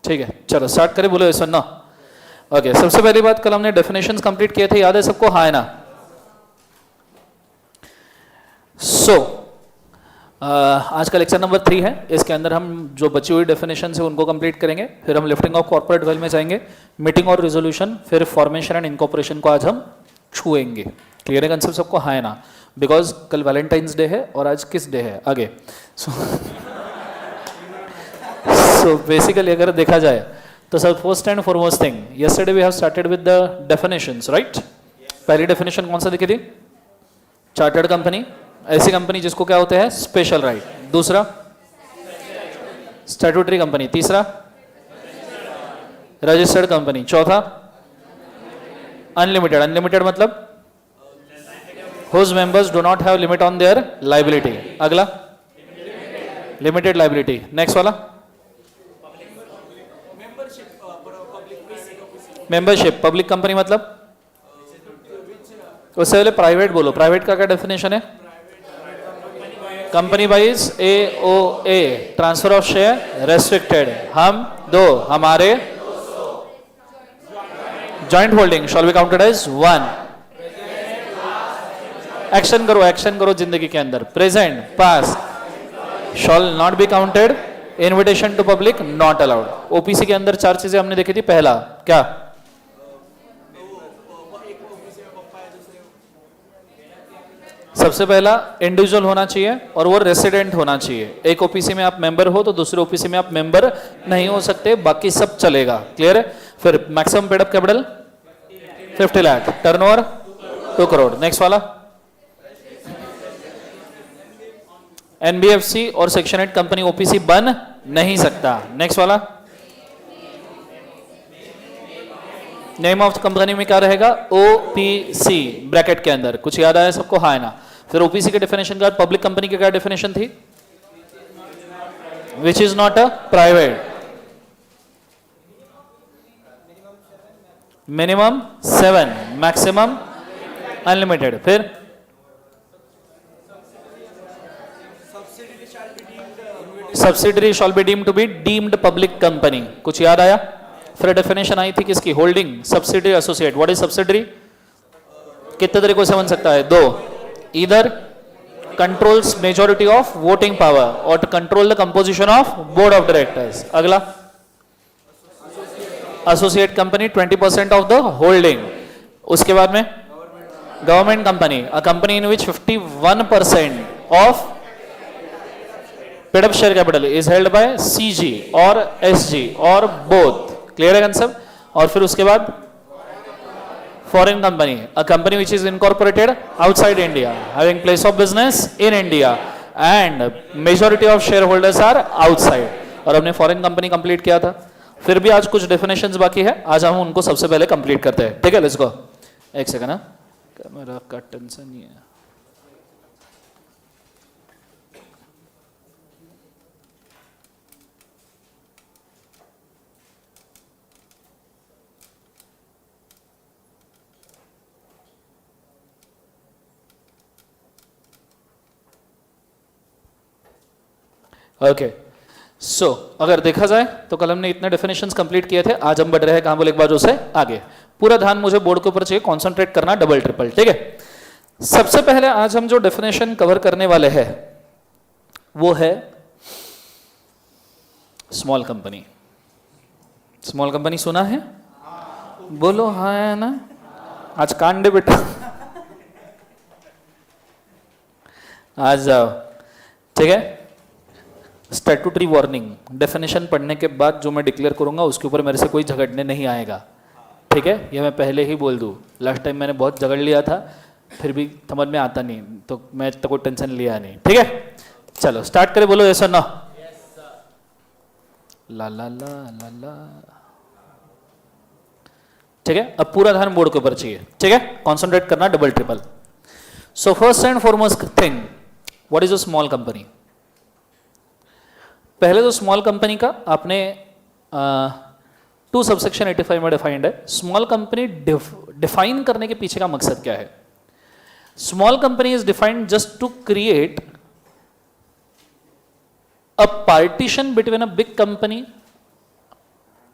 ठीक है, चलो स्टार्ट करें, बोलो सुनना। ओके, सबसे पहली बात, कल हमने डेफिनेशंस कंप्लीट किए थे, याद है सबको? हाँ है ना? आज का लेक्चर नंबर 3 है। इसके अंदर हम जो बची हुई डेफिनेशन है उनको कंप्लीट करेंगे, फिर हम लिफ्टिंग ऑफ कॉर्पोरेट वेल्थ में जाएंगे, मीटिंग और रिजोल्यूशन, फिर फॉर्मेशन एंड इनकॉर्पोरेशन को आज हम छुएंगे। क्लियर है कंसेप्ट सबको? हाँ है ना? बिकॉज कल वैलेंटाइंस डे है और आज किस डे है आगे। सो बेसिकली अगर देखा जाए तो sir first and foremost thing, yesterday we have started with the definitions, right? पहली डेफिनेशन कौन सा दिखी थी? चार्टर्ड कंपनी, ऐसी कंपनी जिसको क्या होते हैं? Special right. दूसरा स्टैट्यूटरी कंपनी। तीसरा रजिस्टर्ड कंपनी। चौथा अनलिमिटेड। अनलिमिटेड मतलब whose members do not have limit on their liability. अगला लिमिटेड लायबिलिटी। नेक्स्ट वाला मेंबरशिप। पब्लिक कंपनी मतलब उससे पहले प्राइवेट बोलो। प्राइवेट का क्या डेफिनेशन है? Company wise AOA, transfer of share restricted. हम दो, हमारे joint holding shall be counted as 1। Action करो, एक्शन करो जिंदगी के अंदर। Present past shall not be counted. Invitation to public not allowed. OPC के अंदर 4 चीजें हमने देखी थी। पहला क्या? सबसे पहला इंडिविजुअल होना चाहिए और वो रेसिडेंट होना चाहिए। एक ओपीसी में आप मेंबर हो तो दूसरे ओपीसी में आप मेंबर नहीं हो सकते, बाकी सब चलेगा। क्लियर है? फिर maximum paid up capital 50 lakh, turnover 2 crore. Next वाला एनबीएफसी और सेक्शन 8 कंपनी ओपीसी बन नहीं सकता। नेक्स्ट वाला नेम ऑफ कंपनी में क्या रहेगा? ओपीसी ब्रैकेट के अंदर। कुछ याद आया सबको? हाँ है ना? फिर ओपीसी के डेफिनेशन के बाद पब्लिक कंपनी की क्या डेफिनेशन थी? Which is not a private. Minimum 7, maximum unlimited. फिर subsidiary shall be deemed to be deemed public company. कुछ याद आया? फिर डेफिनेशन आई थी किसकी? Holding, subsidiary, associate. What is subsidiary? कितने तरीकों से बन सकता है? 2। Either controls majority of voting power और control the composition of board of directors. अगला associate company 20% of the holding. उसके बाद में government company, a company in which 51% of paid up share capital is held by CG और SG और both. Clear है concept? और फिर उसके बाद foreign company, a company which is incorporated outside India, having place of business in India and majority of share holders are outside. और हमने foreign company complete किया था। फिर भी आज कुछ डेफिनेशंस बाकी है, आज हम उनको सबसे पहले कंप्लीट करते हैं। ठीक है, लेट्स गो। एक सेकंड, कैमरा का टेंशन नहीं है। ओके सो अगर देखा जाए तो कल हमने इतने डेफिनेशंस कंप्लीट किए थे, आज हम बढ़ रहे हैं कहां बोले एक बार से आगे। पूरा ध्यान मुझे बोर्ड के ऊपर चाहिए, कॉन्सेंट्रेट करना डबल ट्रिपल, ठीक है। सबसे पहले आज हम जो डेफिनेशन कवर करने वाले हैं वो है स्मॉल कंपनी। स्मॉल कंपनी सुना है? बोलो हाँ है ना। आज कांडे बेटा आज जाओ, ठीक है। स्टैट्यूटरी वार्निंग, डेफिनेशन पढ़ने के बाद जो मैं डिक्लेयर करूंगा उसके ऊपर मेरे से कोई झगड़ने नहीं आएगा, ठीक है। ये मैं पहले ही बोल दूं। लास्ट टाइम मैंने बहुत झगड़ लिया था, फिर भी समझ में आता नहीं, तो मैं तो कोई टेंशन लिया नहीं, ठीक है। चलो स्टार्ट करें, बोलो यस और नो। ला ला ला ला ला, ठीक है। अब पूरा ध्यान बोर्ड के ऊपर चाहिए, ठीक है। कॉन्सेंट्रेट करना double triple. So first and foremost thing, what is a small company. पहले तो स्मॉल कंपनी का आपने 2 सबसेक्शन 85 में डिफाइंड है। स्मॉल कंपनी डिफाइन करने के पीछे का मकसद क्या है? Small company is defined just to create a partition between a big company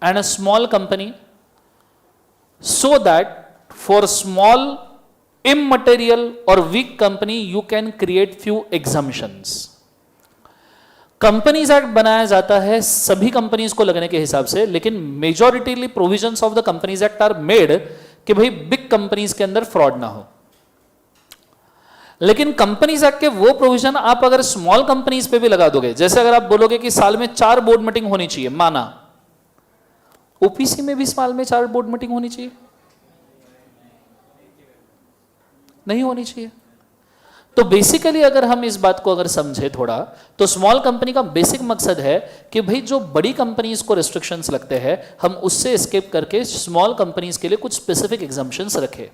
and a small company, so that for small immaterial or weak company you can create few exemptions. Companies act बनाया जाता है सभी companies को लगने के हिसाब से, लेकिन majorly provisions of the companies act are made कि भाई बिग कंपनीज के अंदर फ्रॉड ना हो। लेकिन कंपनीज एक्ट के वो प्रोविजन आप अगर स्मॉल कंपनीज पे भी लगा दोगे, जैसे अगर आप बोलोगे कि साल में 4 बोर्ड मीटिंग होनी चाहिए, माना ओपीसी में भी साल में 4 बोर्ड मीटिंग होनी चाहिए, नहीं होनी चाहिए। तो बेसिकली अगर हम इस बात को अगर समझे थोड़ा, तो स्मॉल कंपनी का बेसिक मकसद है कि भाई जो बड़ी कंपनीज को रेस्ट्रिक्शंस लगते हैं, हम उससे एस्केप करके स्मॉल कंपनीज के लिए कुछ स्पेसिफिक एग्जम्पशंस रखे।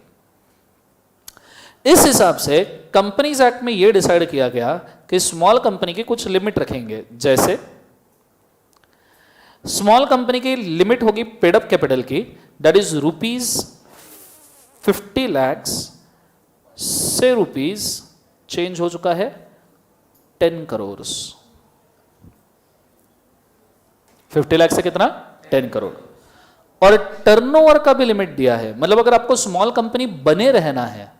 इस हिसाब से कंपनीज एक्ट में यह डिसाइड किया गया कि स्मॉल कंपनी की कुछ लिमिट रखेंगे। जैसे स्मॉल कंपनी की लिमिट होगी पेड अप कैपिटल की, दैट इज ₹50 लाख से रुपीज चेंज हो चुका है 10 करोड़। 50 लाख से कितना? 10 करोड़। और टर्नओवर का भी लिमिट दिया है, मतलब अगर आपको स्मॉल कंपनी बने रहना है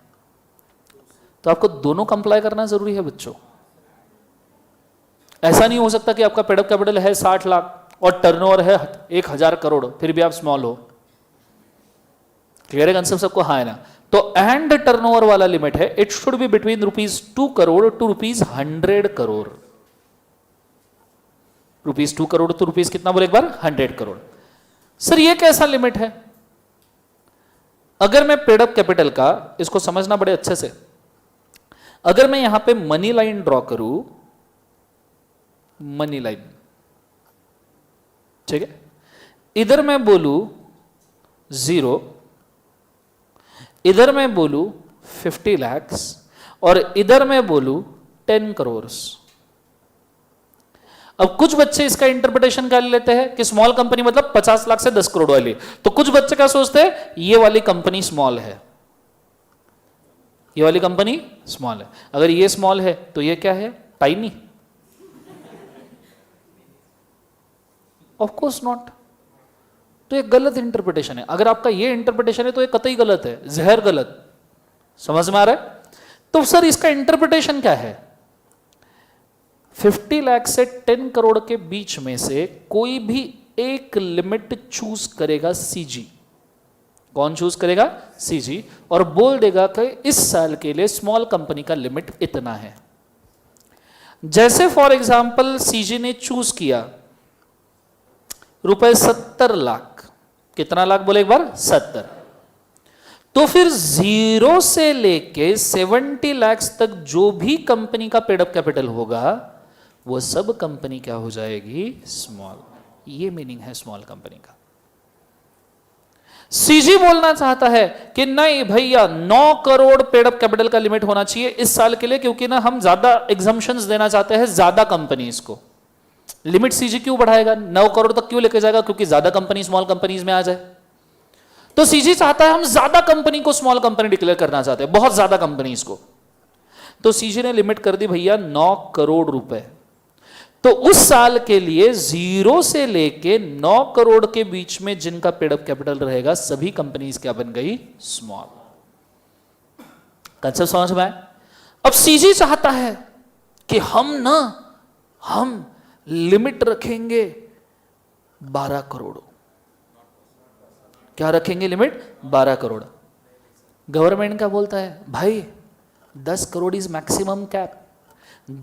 तो आपको दोनों कंप्लाई करना जरूरी है बच्चों। ऐसा नहीं हो सकता कि आपका पेड अप कैपिटल है 60 लाख और टर्नओवर है 1000 करोड़, फिर भी आप स्मॉल हो। क्लियर है कंसेप्ट सबको? हाँ है ना। तो एंड टर्नओवर वाला लिमिट है, it should be between ₹2 crore to ₹100 crore. ₹2 crore तो रुपीज कितना बोले एक बार? 100 करोड़। सर ये कैसा लिमिट है? अगर मैं पेड अप कैपिटल का, इसको समझना बड़े अच्छे से, अगर मैं यहां पे मनी लाइन ड्रॉ करूं, मनी लाइन, ठीक है, इधर मैं बोलूं 0, इधर मैं बोलूं 50 लाख और इधर मैं बोलूं 10 करोड़। अब कुछ बच्चे इसका इंटरप्रिटेशन कर लेते हैं कि स्मॉल कंपनी मतलब 50 लाख से 10 करोड़ वाली, तो कुछ बच्चे क्या सोचते हैं, ये वाली कंपनी स्मॉल है, ये वाली कंपनी स्मॉल है। अगर ये स्मॉल है तो ये क्या है? टाइनी? Of course not. तो ये गलत इंटरप्रिटेशन है। अगर आपका ये इंटरप्रिटेशन है तो ये कतई गलत है, जहर गलत। समझ में आ रहा है? तो सर इसका इंटरप्रिटेशन क्या है? 50 लाख से 10 करोड़ के बीच में से कोई भी एक लिमिट चूज करेगा सीजी। कौन चूज करेगा? सीजी। और बोल देगा कि इस साल के लिए स्मॉल कंपनी का लिमिट इतना है। जैसे फॉर एग्जांपल सीजी ने चूज किया ₹70 लाख, कितना लाख बोले एक बार? 70। तो फिर 0 से लेके 70 लाख तक जो भी कंपनी का पेड अप कैपिटल होगा वो सब कंपनी क्या हो जाएगी? स्मॉल। ये मीनिंग है स्मॉल कंपनी का। सीजी बोलना चाहता है कि नहीं भैया 9 करोड़ पेड अप कैपिटल का लिमिट होना चाहिए इस साल के लिए, क्योंकि ना हम ज्यादा एग्जम्पशंस देना चाहते हैं ज्यादा कंपनीज को। लिमिट सीजी क्यों बढ़ाएगा? 9 करोड़ तक क्यों लेके जाएगा? क्योंकि ज्यादा कंपनी स्मॉल कंपनीज में आ जाए। तो सीजी चाहता है हम ज्यादा कंपनी को स्मॉल कंपनी डिक्लेयर करना चाहते हैं, बहुत ज्यादा कंपनीज को। तो सीजी ने लिमिट कर दी भैया 9 करोड़ रुपए। तो उस साल के लिए 0 से लेके 9 करोड़ के बीच में जिनका पेड अप कैपिटल रहेगा, सभी कंपनीज क्या बन गई? स्मॉल। कंसेप्ट समझ में आया? अब सीजी चाहता है कि हम लिमिट रखेंगे 12 करोड़। क्या रखेंगे लिमिट? 12 करोड़। गवर्नमेंट क्या बोलता है? भाई 10 crore is maximum cap.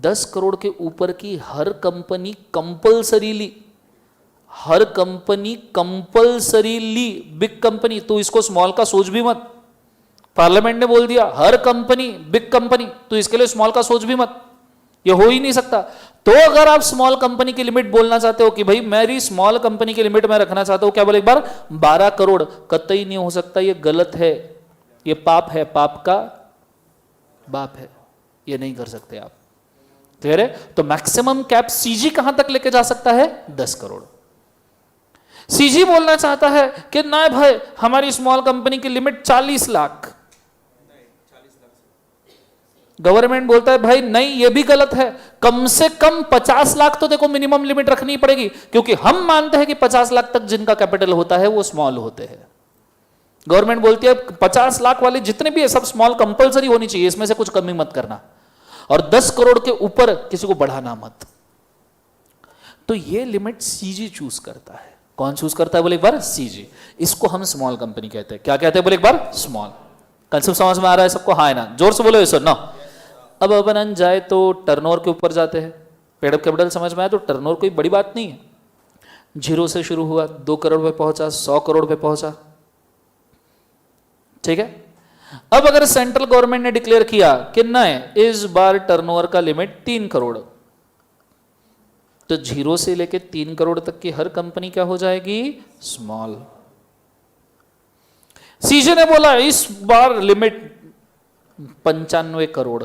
10 crore के ऊपर की हर कंपनी कंपल्सरीली बिग कंपनी, तो इसको स्मॉल का सोच भी मत। पार्लियामेंट ने बोल दिया हर कंपनी बिग कंपनी, तो इसके लिए स्मॉल का सोच भी मत, ये हो ही नहीं सकता। तो अगर आप स्मॉल कंपनी की लिमिट बोलना चाहते हो कि भाई मेरी स्मॉल कंपनी की लिमिट मैं रखना चाहता हूं, क्या बोले एक बार? 12 करोड़। कतई नहीं हो सकता, ये गलत है, ये पाप है, पाप का बाप है, ये नहीं कर सकते आप। क्लियर है? तो मैक्सिमम कैप सीजी कहां तक लेके जा सकता है? 10 करोड़। सीजी बोलना चाहता है कि ना भाई हमारी स्मॉल कंपनी की लिमिट 40 लाख। गवर्नमेंट बोलता है भाई नहीं, ये भी गलत है, कम से कम 50 लाख तो देखो मिनिमम लिमिट रखनी पड़ेगी, क्योंकि हम मानते हैं कि 50 लाख तक जिनका कैपिटल होता है वो स्मॉल होते हैं। गवर्नमेंट बोलती है 50 लाख वाले जितने भी है सब स्मॉल कंपलसरी होनी चाहिए, इसमें से कुछ कमी मत करना, और 10 करोड़ के ऊपर किसी को बढ़ाना मत। तो ये लिमिट सीजी चूज करता है। कौन चूज करता है? बोले एक बार सीजी। इसको हम स्मॉल कंपनी कहते हैं। क्या कहते हैं? बोले एक बार स्मॉल। कंसेप्ट समझ में आ रहा है सबको? हाँ है ना? जोर से बोलो ये सर ना। अब अपन जाए तो टर्नओवर के ऊपर जाते हैं। पेड अप कैपिटल समझ में आया तो टर्नओवर कोई बड़ी बात नहीं है। 0 से शुरू हुआ, 2 करोड़ पे पहुंचा, 100 करोड़ पे पहुंचा, ठीक है। अब अगर सेंट्रल गवर्नमेंट ने डिक्लेयर किया कि नहीं इस बार टर्नओवर का लिमिट 3 करोड़, तो 0 से लेके 3 करोड़ तक की हर कंपनी क्या हो जाएगी? स्मॉल। सीजी ने बोला इस बार लिमिट 95 करोड़,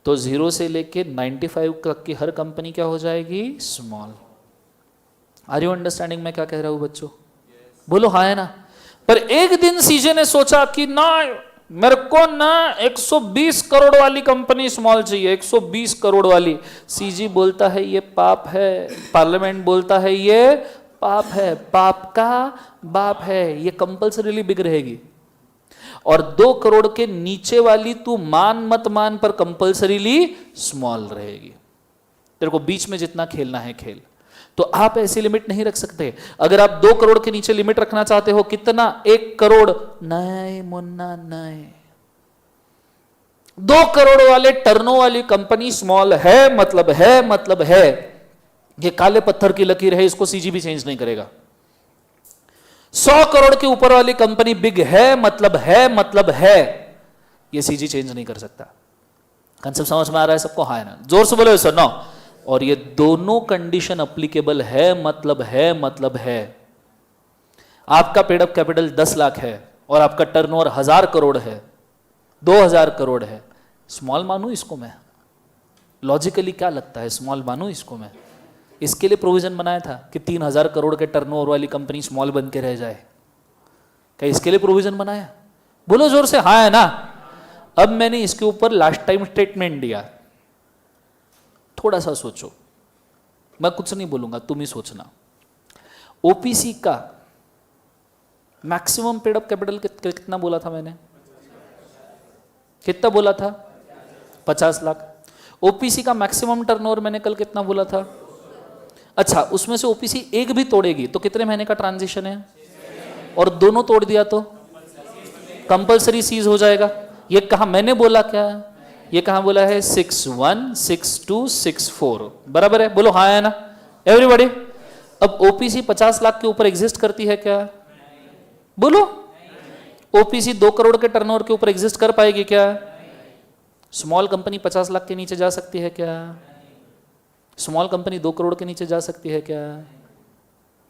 तो 0 से लेके 95 तक की हर कंपनी क्या हो जाएगी? स्मॉल। आर यू अंडरस्टैंडिंग मैं क्या कह रहा हूं बच्चों? बोलो हाँ है ना? पर एक दिन सीजे ने सोचा कि ना मेरे को ना 120 करोड़ वाली कंपनी स्मॉल चाहिए, 120 करोड़ वाली। सीजी बोलता है ये पाप है, पार्लियामेंट बोलता है ये पाप है, पाप का बाप है, ये कंपल्सरीली बिग रहेगी। और 2 करोड़ के नीचे वाली तू मान मत मान, पर कंपल्सरीली स्मॉल रहेगी। तेरे को बीच में जितना खेलना है खेल। तो आप ऐसी लिमिट नहीं रख सकते। अगर आप 2 करोड़ के नीचे लिमिट रखना चाहते हो, कितना? 1 करोड़। नहीं मुन्ना नहीं, 2 करोड़ वाले टर्नो वाली कंपनी स्मॉल है, मतलब है। ये काले पत्थर की लकीर है, इसको सीजी भी चेंज नहीं करेगा। 100 करोड़ के ऊपर वाली कंपनी बिग है, मतलब है, ये सीजी चेंज नहीं कर सकता। कंसेप्ट समझ में आ रहा है सबको? हाँ है ना? जोर से बोलो सर। नो। और ये दोनों कंडीशन अप्लीकेबल है, मतलब है। आपका पेड अप कैपिटल 10 लाख है और आपका टर्नओवर 1000 करोड़ है, 2000 करोड़ है, स्मॉल मानू इसको मैं? लॉजिकली क्या लगता है, स्मॉल मानू इसको मैं? इसके लिए प्रोविजन बनाया था कि 3000 करोड़ के टर्नओवर वाली कंपनी स्मॉल बन के रह जाए। क्या इसके लिए प्रोविजन बनाया? बोलो जोर से हाँ है ना? अब मैंने इसके ऊपर लास्ट टाइम स्टेटमेंट दिया, थोड़ा सा सोचो, मैं कुछ नहीं बोलूंगा, तुम ही सोचना। ओपीसी का मैक्सिमम पेड अप कैपिटल कितना बोला था मैंने? कितना बोला था? 50 लाख। ओपीसी का मैक्सिमम टर्नओवर मैंने कल कितना बोला था? अच्छा, उसमें से ओपीसी एक भी तोड़ेगी तो कितने महीने का ट्रांजिशन है? और दोनों तोड़ दिया तो कंपल्सरी सीज हो जाएगा। ये कहा मैंने बोला क्या? ये कहां बोला है? 61, 62, 64 बराबर है? बोलो हाँ है ना एवरीबॉडी? अब ओपीसी 50 लाख के ऊपर एग्जिस्ट करती है क्या? बोलो। ओपीसी 2 करोड़ के टर्नओवर के ऊपर एग्जिस्ट कर पाएगी क्या? स्मॉल कंपनी 50 लाख के नीचे जा सकती है क्या? स्मॉल कंपनी 2 करोड़ के नीचे जा सकती है क्या?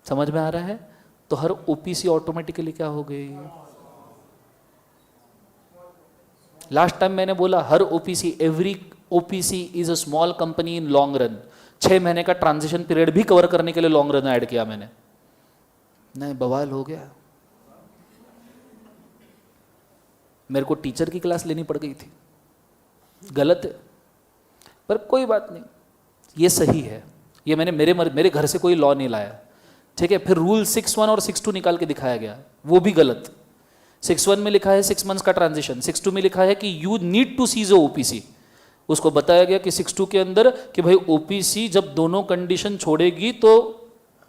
समझ में आ रहा है? तो हर ओपीसी ऑटोमेटिकली क्या हो गई? लास्ट टाइम मैंने बोला हर OPC, every OPC is a small company in long run. 6 महीने का ट्रांजिशन पीरियड भी कवर करने के लिए लॉन्ग रन ऐड किया मैंने। नहीं बवाल हो गया, मेरे को टीचर की क्लास लेनी पड़ गई थी। गलत है, पर कोई बात नहीं, ये सही है, ये मैंने मेरे घर से कोई लॉ नहीं लाया, ठीक है। फिर रूल 6(1) और 6(2) निकाल के दिखाया गया, वो भी गलत। 6(1) में लिखा है 6 मंथ्स का ट्रांजिशन, 6(2) में लिखा है कि you need to cease OPC. उसको बताया गया कि 6(2) के अंदर कि भाई ओपीसी जब दोनों कंडीशन छोड़ेगी तो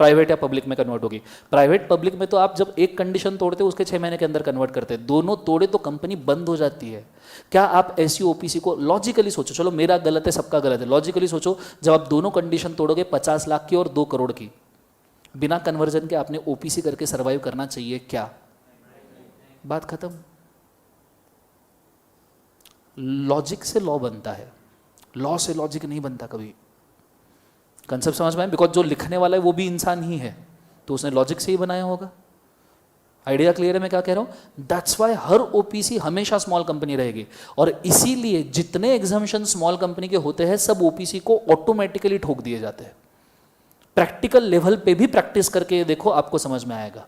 प्राइवेट या पब्लिक में कन्वर्ट होगी। प्राइवेट पब्लिक में तो आप जब एक कंडीशन तोड़ते हो उसके 6 महीने के अंदर कन्वर्ट करते हैं, दोनों तोड़े तो कंपनी बंद हो जाती है। क्या आप ऐसी ओपीसी को लॉजिकली सोचो, चलो मेरा गलत है सबका गलत है, लॉजिकली सोचो, जब आप दोनों कंडीशन तोड़ोगे 50 लाख की और 2 करोड़ की, बिना कन्वर्जन के आपने ओपीसी करके सर्वाइव करना चाहिए क्या? बात खत्म। लॉजिक से लॉ बनता है, लॉ से लॉजिक नहीं बनता कभी। कंसेप्ट समझ में आए? बिकॉज जो लिखने वाला है वो भी इंसान ही है, तो उसने लॉजिक से ही बनाया होगा। आइडिया क्लियर है मैं क्या कह रहा हूं? दैट्स वाई हर ओपीसी हमेशा स्मॉल कंपनी रहेगी, और इसीलिए जितने एग्जामिशन स्मॉल कंपनी के होते हैं सब ओपीसी को ऑटोमेटिकली ठोक दिए जाते हैं। प्रैक्टिकल लेवल पे भी प्रैक्टिस करके देखो, आपको समझ में आएगा।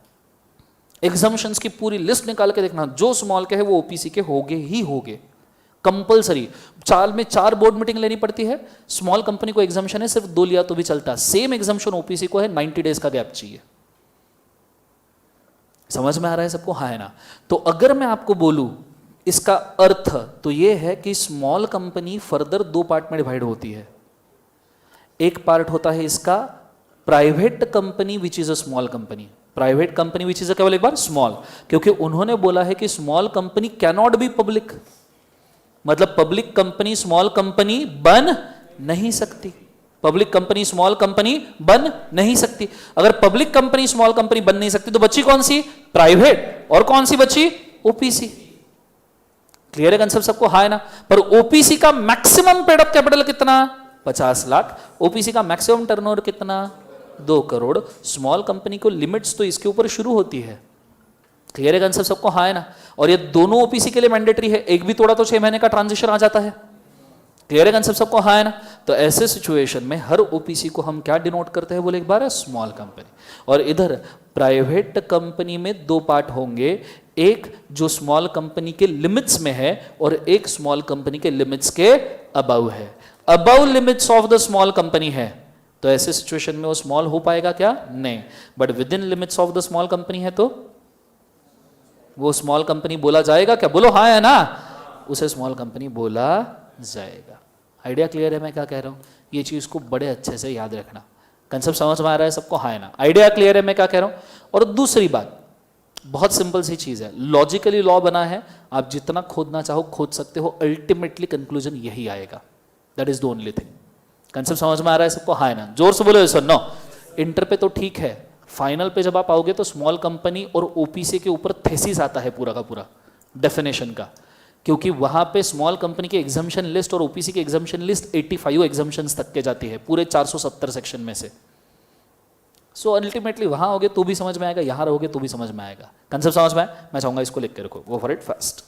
एग्जामिशंस की पूरी लिस्ट निकाल के देखना, जो स्मॉल के है वो ओपीसी के होगे ही होगे, कंपलसरी। साल में 4 बोर्ड मीटिंग लेनी पड़ती है, स्मॉल कंपनी को एग्जामिशन है सिर्फ 2 लिया तो भी चलता है, सेम एग्जामिशन ओपीसी को है 90 डेज का गैप चाहिए। समझ में आ रहा है सबको? हाँ है ना? तो अगर मैं आपको बोलूं इसका अर्थ, तो यह है कि स्मॉल कंपनी फर्दर 2 पार्ट में डिवाइड होती है। एक पार्ट होता है इसका private company which is a small company, private company which is a, केवल एक बार स्मॉल, क्योंकि उन्होंने बोला है कि small company cannot be public, मतलब पब्लिक कंपनी स्मॉल कंपनी बन नहीं सकती, पब्लिक कंपनी स्मॉल कंपनी बन नहीं सकती। अगर पब्लिक कंपनी स्मॉल कंपनी बन नहीं सकती तो बची कौन सी? प्राइवेट। और कौन सी बची? ओपीसी। क्लियर है कंसेप्ट सबको? हाँ है ना? पर ओपीसी का मैक्सिमम पेड अप कैपिटल कितना? 50 लाख। ओपीसी का मैक्सिमम टर्नओवर कितना? 2 करोड़। स्मॉल कंपनी को लिमिट्स तो इसके ऊपर शुरू होती है। क्लियर है कंसेप्ट सबको? हाँ है ना? और ये दोनों ओपीसी के लिए मैंडेटरी है, एक भी तोड़ा तो 6 महीने का ट्रांजिशन आ जाता है। क्लियर है कंसेप्ट सबको? हाँ है ना? तो ऐसे सिचुएशन में हर ओपीसी को हम क्या डिनोट करते हैं बोले एक बार? Small company. और इधर प्राइवेट कंपनी में 2 पार्ट होंगे, एक जो स्मॉल कंपनी के लिमिट्स में है और एक स्मॉल कंपनी के लिमिट्स के अबव है। Above limits of the small company है तो ऐसे सिचुएशन में वो स्मॉल हो पाएगा क्या? नहीं। But with in limits of the small company है तो वो स्मॉल कंपनी बोला जाएगा क्या? बोलो हाँ है ना? उसे स्मॉल कंपनी बोला जाएगा। आइडिया क्लियर है मैं क्या कह रहा हूं? ये चीज को बड़े अच्छे से याद रखना। कंसेप्ट समझ में आ रहा है सबको? हाँ है ना? आइडिया क्लियर है मैं क्या कह रहा हूं? और दूसरी बात बहुत सिंपल सी चीज है, लॉजिकली लॉ बना है, आप जितना खोदना चाहो खोद सकते हो, अल्टीमेटली कंक्लूजन यही आएगा। That is the only thing. Concept समझ में आ रहा है सबको? हाँ है ना? जोर से बोलो सर। नो, इंटर पे तो ठीक है, फाइनल पे जब आप आओगे तो स्मॉल कंपनी और ओपीसी के ऊपर थेसिस आता है पूरा का पूरा डेफिनेशन का, क्योंकि वहां पे स्मॉल कंपनी की एग्जाम्पशन लिस्ट और ओपीसी की एग्जाम्पशन लिस्ट 85 एग्जाम्पशंस तक के जाती है पूरे 470 सेक्शन में से। सो अल्टीमेटली वहां होगे तो भी समझ में आएगा, यहां रहोगे तो भी समझ में आएगा। कंसेप्ट समझ में आया? मैं चाहूंगा इसको लिख के रखो, go for it fast.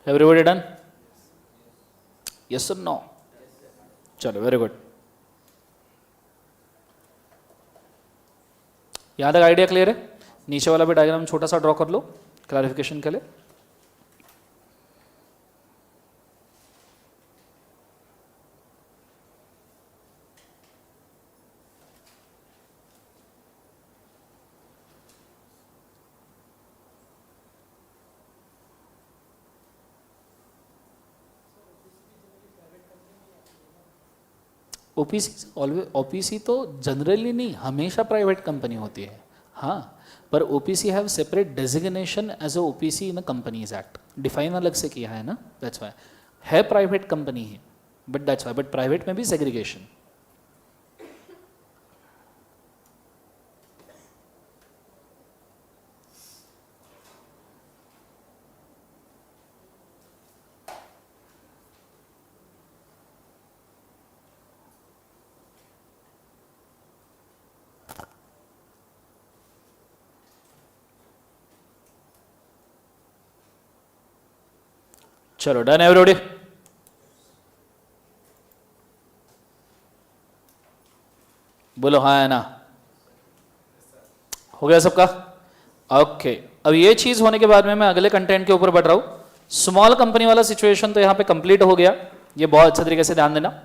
Everybody done? Yes और नो? चलो वेरी गुड। यहां तक आइडिया क्लियर है? नीचे वाला भी डायग्राम छोटा सा ड्रॉ कर लो क्लैरिफिकेशन के लिए। ओपीसी ऑलवेज, ओपीसी तो जनरली नहीं, हमेशा प्राइवेट कंपनी होती है। हाँ, पर OPC have separate designation as a OPC in a companies act, define अलग से किया है ना, दैट्स वाई है प्राइवेट कंपनी है, but that's why, but private में भी सेग्रीगेशन। चलो डन एवरीबॉडी? बोलो हाँ है ना? हो गया सबका? ओके, अब ये चीज होने के बाद में मैं अगले कंटेंट के ऊपर बढ़ रहा हूं। स्मॉल कंपनी वाला सिचुएशन तो यहां पे कंप्लीट हो गया, ये बहुत अच्छे तरीके से ध्यान देना।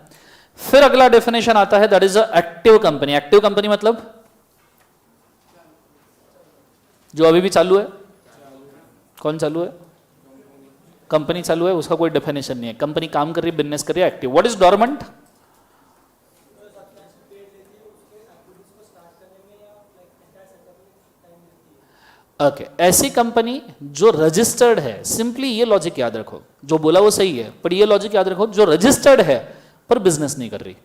फिर अगला डेफिनेशन आता है, that is a active company. Active company मतलब जो अभी भी चालू है। कौन चालू है? कंपनी चालू है, उसका कोई डेफिनेशन नहीं है। कंपनी काम कर रही है, बिजनेस कर रही है, active. What is dormant? Okay, ऐसी कंपनी जो रजिस्टर्ड है, सिंपली ये लॉजिक याद रखो, जो बोला वो सही है, पर ये लॉजिक याद रखो, जो रजिस्टर्ड है पर बिजनेस नहीं कर रही,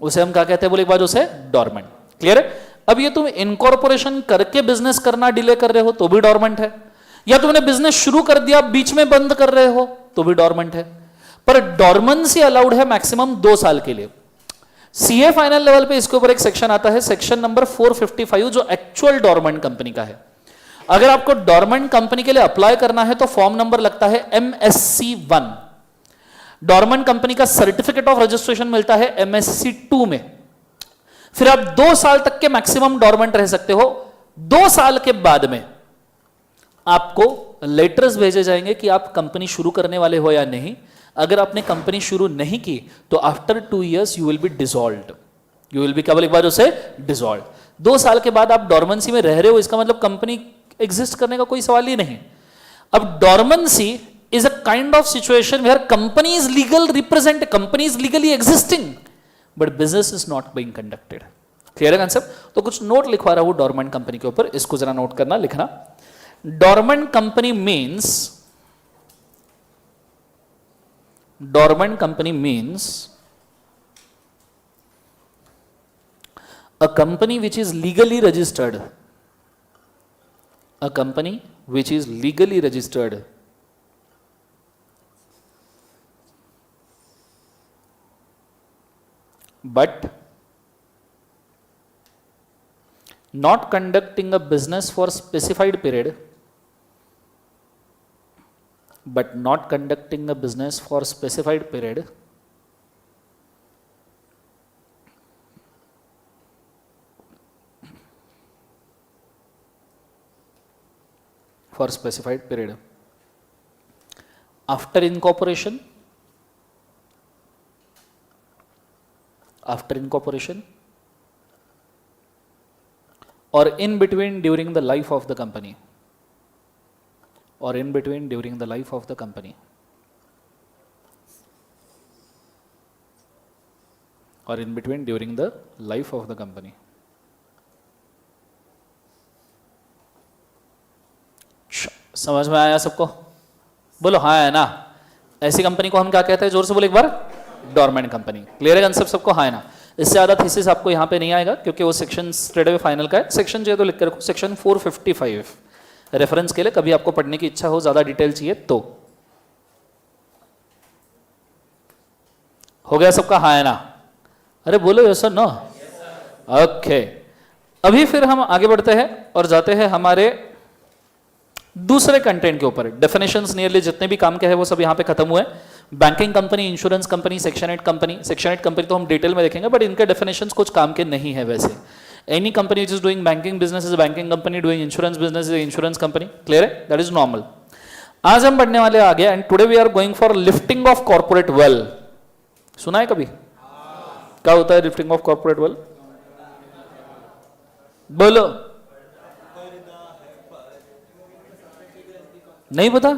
उसे हम क्या कहते हैं? बोले एक बार उसे डोरमेंट। क्लियर है? अब ये तुम इनकॉर्पोरेशन करके बिजनेस करना डिले कर रहे हो तो भी डोरमेंट है, या तुमने बिजनेस शुरू कर दिया बीच में बंद कर रहे हो तो भी डोरमेंट है। पर डोरमेंसी अलाउड है मैक्सिमम 2 साल के लिए। सीए फाइनल लेवल पे इसके ऊपर एक सेक्शन आता है, सेक्शन नंबर 455, जो एक्चुअल डोरमेंट कंपनी का है। अगर आपको डोरमेंट कंपनी के लिए अप्लाई करना है तो फॉर्म नंबर लगता है MSC 1। डोरमेंट कंपनी का सर्टिफिकेट ऑफ रजिस्ट्रेशन मिलता है MSC 2 में। फिर आप 2 साल तक के मैक्सिमम डोरमेंट रह सकते हो। 2 साल के बाद में आपको लेटर्स भेजे जाएंगे कि आप कंपनी शुरू करने वाले हो या नहीं। अगर आपने कंपनी शुरू नहीं की तो after 2 years you will be dissolved. You will be क्या बोले एक बार उसे? डिसॉल्व। 2 साल के बाद आप डोरमेंसी में रह रहे हो, इसका मतलब कंपनी एग्जिस्ट करने का कोई सवाल ही नहीं। अब dormancy is a kind of situation where company is legal represent, company is legally existing but business is not being conducted. Clear है कंसेप्ट? तो कुछ नोट लिखवा रहा हूं डोरमेंट कंपनी के ऊपर, इसको जरा नोट करना, लिखना। Dormant company means, dormant company means a company which is legally registered, a company which is legally registered but not conducting a business for specified period, but not conducting a business for specified period for specified period. After incorporation, or in between during the life of the company, or in between during the life of the company, or in between during the life of the company. समझ में आया सबको? बोलो हाँ है ना? ऐसी company को हम क्या कहते हैं? जोर से बोलो एक बार। Dormant company. क्लियर है कंसेप्ट सबको? हाँ है ना? इससे ज्यादा थीसिस आपको यहाँ पे नहीं आएगा क्योंकि वो सेक्शन स्ट्रेट अवे फाइनल का है। सेक्शन चाहिए तो लिख कर रखो, सेक्शन 455 रेफरेंस के लिए, कभी आपको पढ़ने की इच्छा हो, ज्यादा डिटेल चाहिए तो। हो गया सबका? हाँ है ना? अरे बोलो यस और नो? ओके, अभी फिर हम आगे बढ़ते हैं और जाते हैं हमारे दूसरे कंटेंट के ऊपर डेफिनेशंस नियरली जितने भी काम के हैं वो सब यहाँ पे खत्म हुए। Banking company, insurance company, section 8 company. Section 8 company तो हम डिटेल में देखेंगे, बट इनके डेफिनेशंस कुछ काम के नहीं है वैसे। Any company which is doing banking business is banking company, doing insurance business is insurance company. Clear है? That is normal. आज हम पढ़ने वाले आगे, and today we are going for lifting of corporate wealth. सुना है कभी? क्या होता है लिफ्टिंग ऑफ कॉर्पोरेट वेल्थ? बोलो। नहीं पता?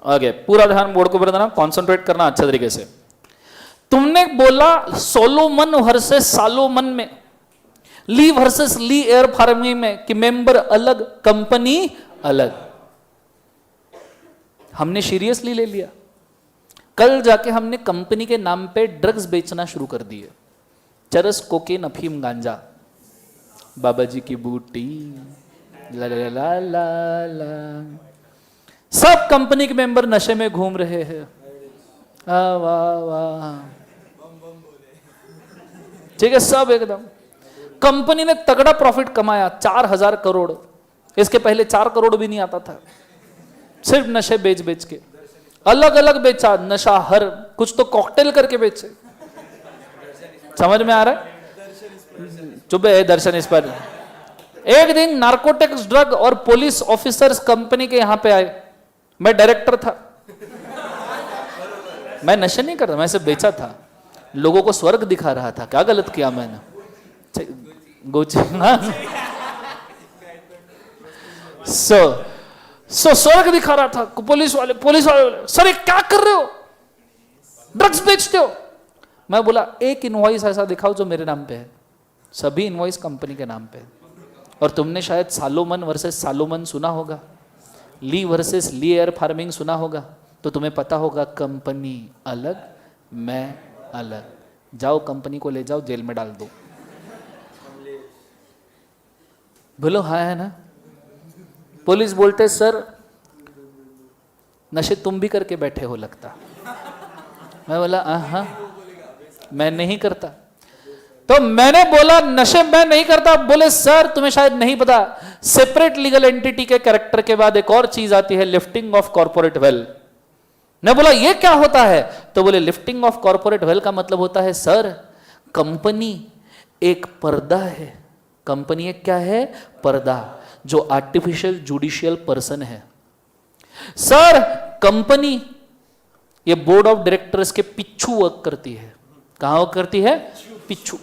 आगे पूरा ध्यान बोर्ड को देना, कॉन्सेंट्रेट करना अच्छे तरीके से। तुमने बोला सोलोमन वर्सेस सालोमन में, ली वर्सेस ली एयर फार्मिंग में कि मेंबर अलग कंपनी अलग। हमने सीरियसली ले लिया। कल जाके हमने कंपनी के नाम पे ड्रग्स बेचना शुरू कर दिए। चरस, कोकेन, अफीम, गांजा, बाबा जी की बूटी, ला ला ला ला ला। सब कंपनी के मेंबर नशे में घूम रहे हैं। वाह वाह, ठीक है, सब एकदम। कंपनी ने तगड़ा प्रॉफिट कमाया, 4000 करोड़। इसके पहले 4 करोड़ भी नहीं आता था, सिर्फ नशे बेच बेच के। अलग अलग बेचा नशा, हर कुछ तो कॉकटेल करके बेचे। समझ में आ रहा है? चुप है दर्शन इस पर। एक दिन नार्कोटिक्स, ड्रग और पुलिस ऑफिसर्स कंपनी के यहां पे आए। मैं डायरेक्टर था, मैं नशे नहीं करता, मैं सिर्फ बेचा था, लोगों को स्वर्ग दिखा रहा था। क्या गलत किया मैंने? स्वर्ग दिखा रहा था। पुलिस वाले बोले, सर ये क्या कर रहे हो, ड्रग्स बेचते हो? मैं बोला एक इनवॉइस ऐसा दिखाओ जो मेरे नाम पे है। सभी इनवॉइस कंपनी के नाम पे। और तुमने शायद सालोमन वर्सेस सालोमन सुना होगा, ली वर्सेस ली एयर फार्मिंग सुना होगा, तो तुम्हें पता होगा कंपनी अलग, मैं अलग। जाओ कंपनी को ले जाओ, जेल में डाल दो। बोलो हाँ है ना? पुलिस बोलते सर नशे तुम भी करके बैठे हो लगता। मैं बोला हाँ, मैं नहीं करता। तो मैंने बोला नशे मैं नहीं करता। बोले सर तुम्हें शायद नहीं पता, सेपरेट लीगल एंटिटी के कैरेक्टर के बाद एक और चीज आती है, लिफ्टिंग ऑफ कॉर्पोरेट वेल्थ। मैं बोला ये क्या होता है? तो बोले लिफ्टिंग ऑफ कॉर्पोरेट वेल्थ का मतलब होता है सर कंपनी एक पर्दा है। कंपनी एक क्या है? पर्दा, जो आर्टिफिशियल जुडिशियल पर्सन है। सर कंपनी ये बोर्ड ऑफ डायरेक्टर्स के पिछू वर्क करती है। कहां वर्क करती है? पिछू।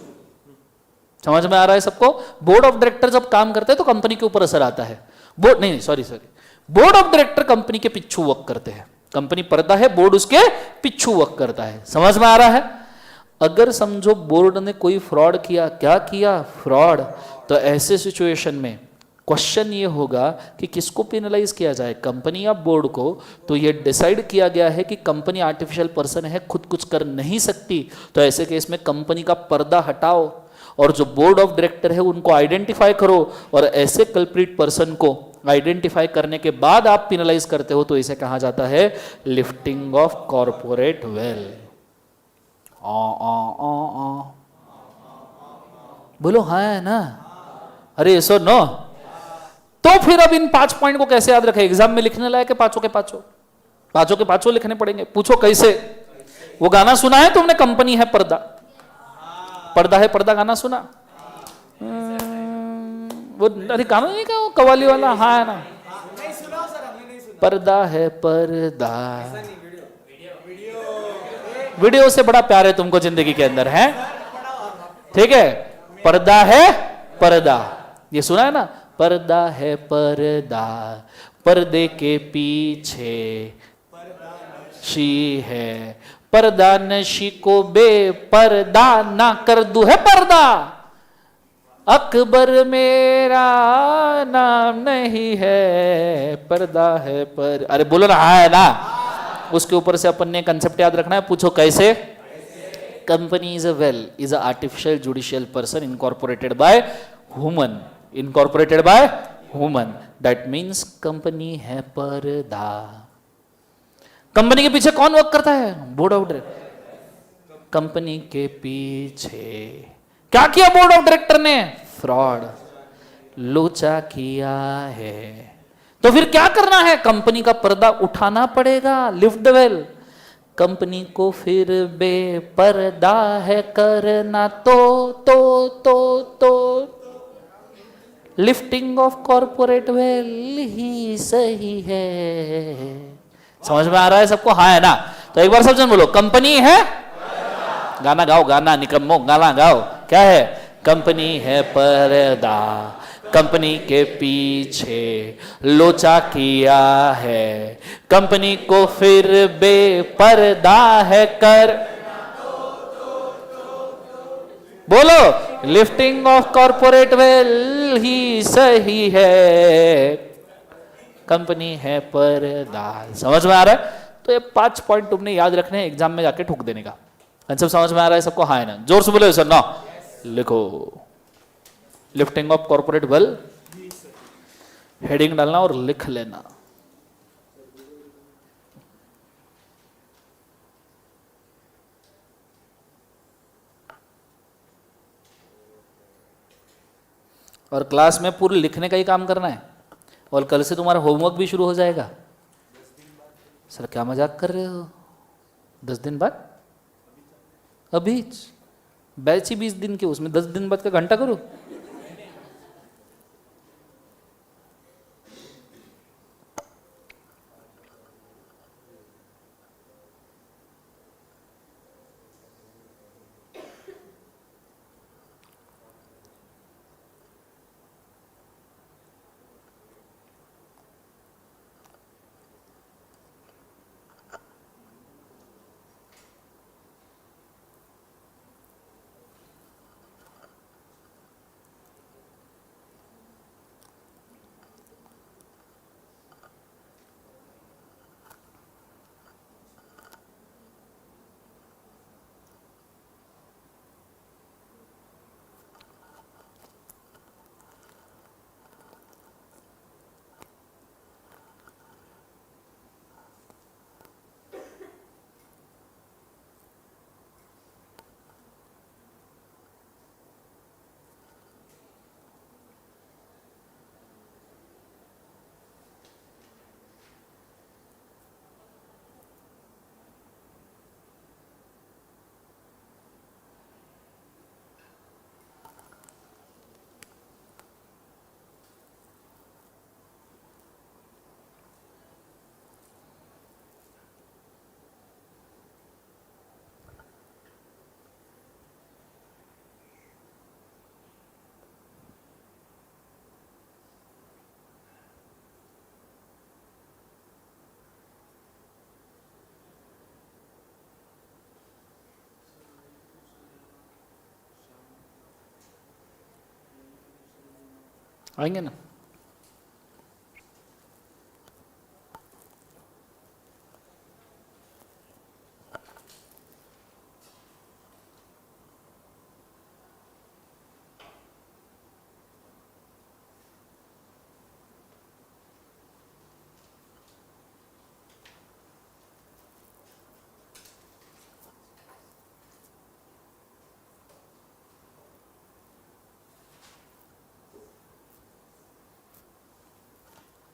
समझ में आ रहा है सबको? बोर्ड ऑफ डायरेक्टर जब काम करते हैं तो कंपनी के ऊपर असर आता है। बोर्ड नहीं, sorry, board of director company के पिछू वर्क करते हैं। कंपनी पर्दा है, बोर्ड उसके पिछू वर्क करता है। समझ में आ रहा है? अगर समझो बोर्ड ने कोई फ्रॉड किया, क्या किया? फ्रॉड, तो ऐसे सिचुएशन में क्वेश्चन ये होगा कि किसको पेनलाइज किया जाए, कंपनी या बोर्ड को? तो ये डिसाइड किया गया है कि कंपनी आर्टिफिशियल पर्सन है, खुद कुछ कर नहीं सकती, तो ऐसे केस में कंपनी का पर्दा हटाओ और जो बोर्ड ऑफ डायरेक्टर है उनको आइडेंटिफाई करो, और ऐसे कल्प्रिट पर्सन को आइडेंटिफाई करने के बाद आप पेनलाइज करते हो, तो इसे कहा जाता है लिफ्टिंग ऑफ कॉर्पोरेट वेल्थ। बोलो हाँ है ना? अरे सो नो। तो फिर अब इन 5 पॉइंट को कैसे याद रखें? एग्जाम में लिखने लायक है पांचों के पांचों, पांचों के पांचों लिखने पड़ेंगे। पूछो कैसे? वो गाना सुना है तुमने, कंपनी है पर्दा, पर्दा है पर्दा, गाना सुना? वो अरे गाना नहीं क्या, वो कवाली वाला? हाँ है ना, पर्दा है पर्दा। वीडियो से बड़ा प्यार है तुमको जिंदगी के अंदर, है? ठीक है, पर्दा है पर्दा, ये सुना है ना? पर्दा है पर्दा, पर्दे के पीछे शी है, पर्दा नशी को बेपर्दा ना कर दूं है पर्दा, अकबर मेरा नाम नहीं है, पर्दा है पर। अरे बोलो ना, है ना? उसके ऊपर से अपन ने कंसेप्ट याद रखना है। पूछो कैसे? Company is a well, is a artificial judicial person incorporated by human, incorporated by human, that means company है पर्दा। कंपनी के पीछे कौन वर्क करता है? Board of director. कंपनी के पीछे क्या किया बोर्ड ऑफ डायरेक्टर ने? फ्रॉड, लोचा किया है। तो फिर क्या करना है, कंपनी का पर्दा उठाना पड़ेगा, लिफ्ट द वेल। कंपनी को फिर बेपर्दा है करना तो लिफ्टिंग ऑफ कॉर्पोरेट वेल ही सही है। समझ में आ रहा है सबको? हाँ है ना? तो एक बार सब जन बोलो, कंपनी है, गाना गाओ, गाना निकम्मो, गाना गाओ। क्या है? कंपनी है पर्दा, कंपनी के पीछे लोचा किया है, कंपनी को फिर बेपर्दा है कर, बोलो, लिफ्टिंग ऑफ कॉर्पोरेट वेल ही सही है, कंपनी है पर्दा। समझ में आ रहा है? तो ये 5 पॉइंट तुमने याद रखने हैं, एग्जाम में जाके ठोक देने का। सब समझ में आ रहा है सबको? हाँ है ना? जोर से बोलो सर ना। लिखो, lifting of corporate well, heading डालना और लिख लेना। और क्लास में पूरे लिखने का ही काम करना है, और कल से तुम्हारा होमवर्क भी शुरू हो जाएगा। सर क्या मजाक कर रहे हो? 10 दिन बाद? अभी बैच ही 20 दिन के, उसमें 10 दिन बाद का घंटा करो। आएंगे ना?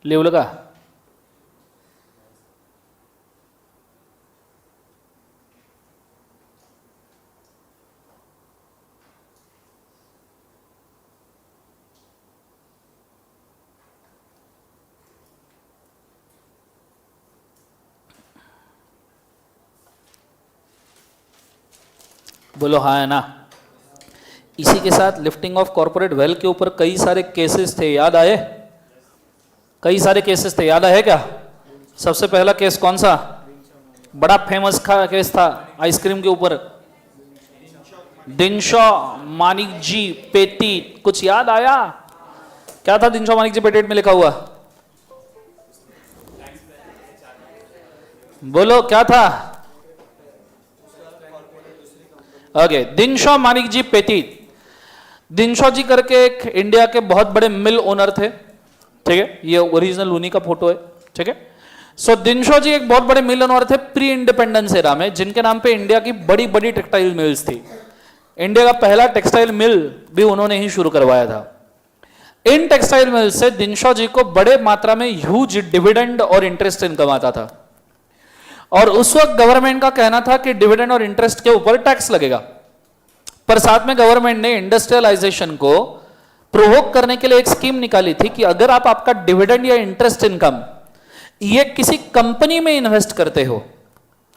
लेव लगा? बोलो हाँ है ना? इसी के साथ लिफ्टिंग ऑफ कॉर्पोरेट वेल्थ के ऊपर कई सारे केसेस थे, याद आए? कई सारे केसेस थे, याद आए क्या? सबसे पहला केस कौन सा? बड़ा फेमस केस था आइसक्रीम के ऊपर, दिनशॉ मानिक जी पेटीट। कुछ याद आया? क्या था दिनशॉ मानिक जी पेटीट में लिखा हुआ? बोलो क्या था? ओके, दिनशॉ मानिक जी पेटीट। दिनशॉ जी करके एक इंडिया के बहुत बड़े मिल ओनर थे, ठीक है? ये ओरिजिनल उन्हीं का फोटो है, ठीक है? सो दिनशॉ जी एक बहुत बड़े मिल ओनर थे प्री इंडिपेंडेंस एरा में, जिनके नाम पे इंडिया की बड़ी बड़ी टेक्सटाइल मिल्स थी। इंडिया का पहला टेक्सटाइल मिल भी उन्होंने ही शुरू करवाया था। इन टेक्सटाइल मिल से दिनशॉ जी को बड़े मात्रा में ह्यूज डिविडेंड और इंटरेस्ट इनकम आता था, और उस वक्त गवर्नमेंट का कहना था कि डिविडेंड और इंटरेस्ट के ऊपर टैक्स लगेगा, पर साथ में गवर्नमेंट ने इंडस्ट्रियलाइजेशन को प्रोवोक करने के लिए एक स्कीम निकाली थी कि अगर आप आपका डिविडेंड या इंटरेस्ट इनकम ये किसी कंपनी में इन्वेस्ट करते हो,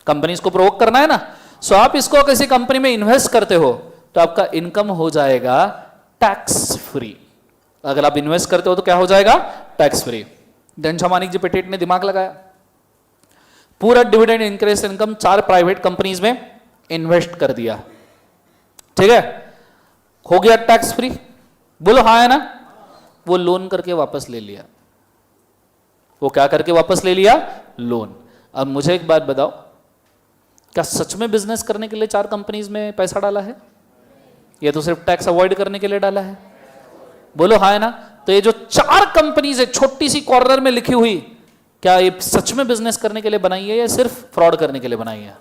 कंपनीज को प्रोवोक करना है ना, सो आप इसको किसी कंपनी में इन्वेस्ट करते हो तो आपका इनकम हो जाएगा टैक्स फ्री। अगर आप इन्वेस्ट करते हो तो क्या हो जाएगा? Tax free. Dinshaw Maneckji Petit ने दिमाग लगाया, पूरा dividend increase income 4 private companies में इन्वेस्ट कर दिया, ठीक है, हो गया टैक्स फ्री। बोलो हाँ है ना? वो लोन करके वापस ले लिया। वो क्या करके वापस ले लिया? लोन। अब मुझे एक बात बताओ, क्या सच में बिजनेस करने के लिए 4 कंपनीज में पैसा डाला है, या तो सिर्फ टैक्स अवॉइड करने के लिए डाला है? बोलो हाँ है ना? तो ये जो 4 कंपनीज है छोटी सी कॉर्नर में लिखी हुई, क्या ये सच में बिजनेस करने के लिए बनाई है या सिर्फ फ्रॉड करने के लिए बनाई है?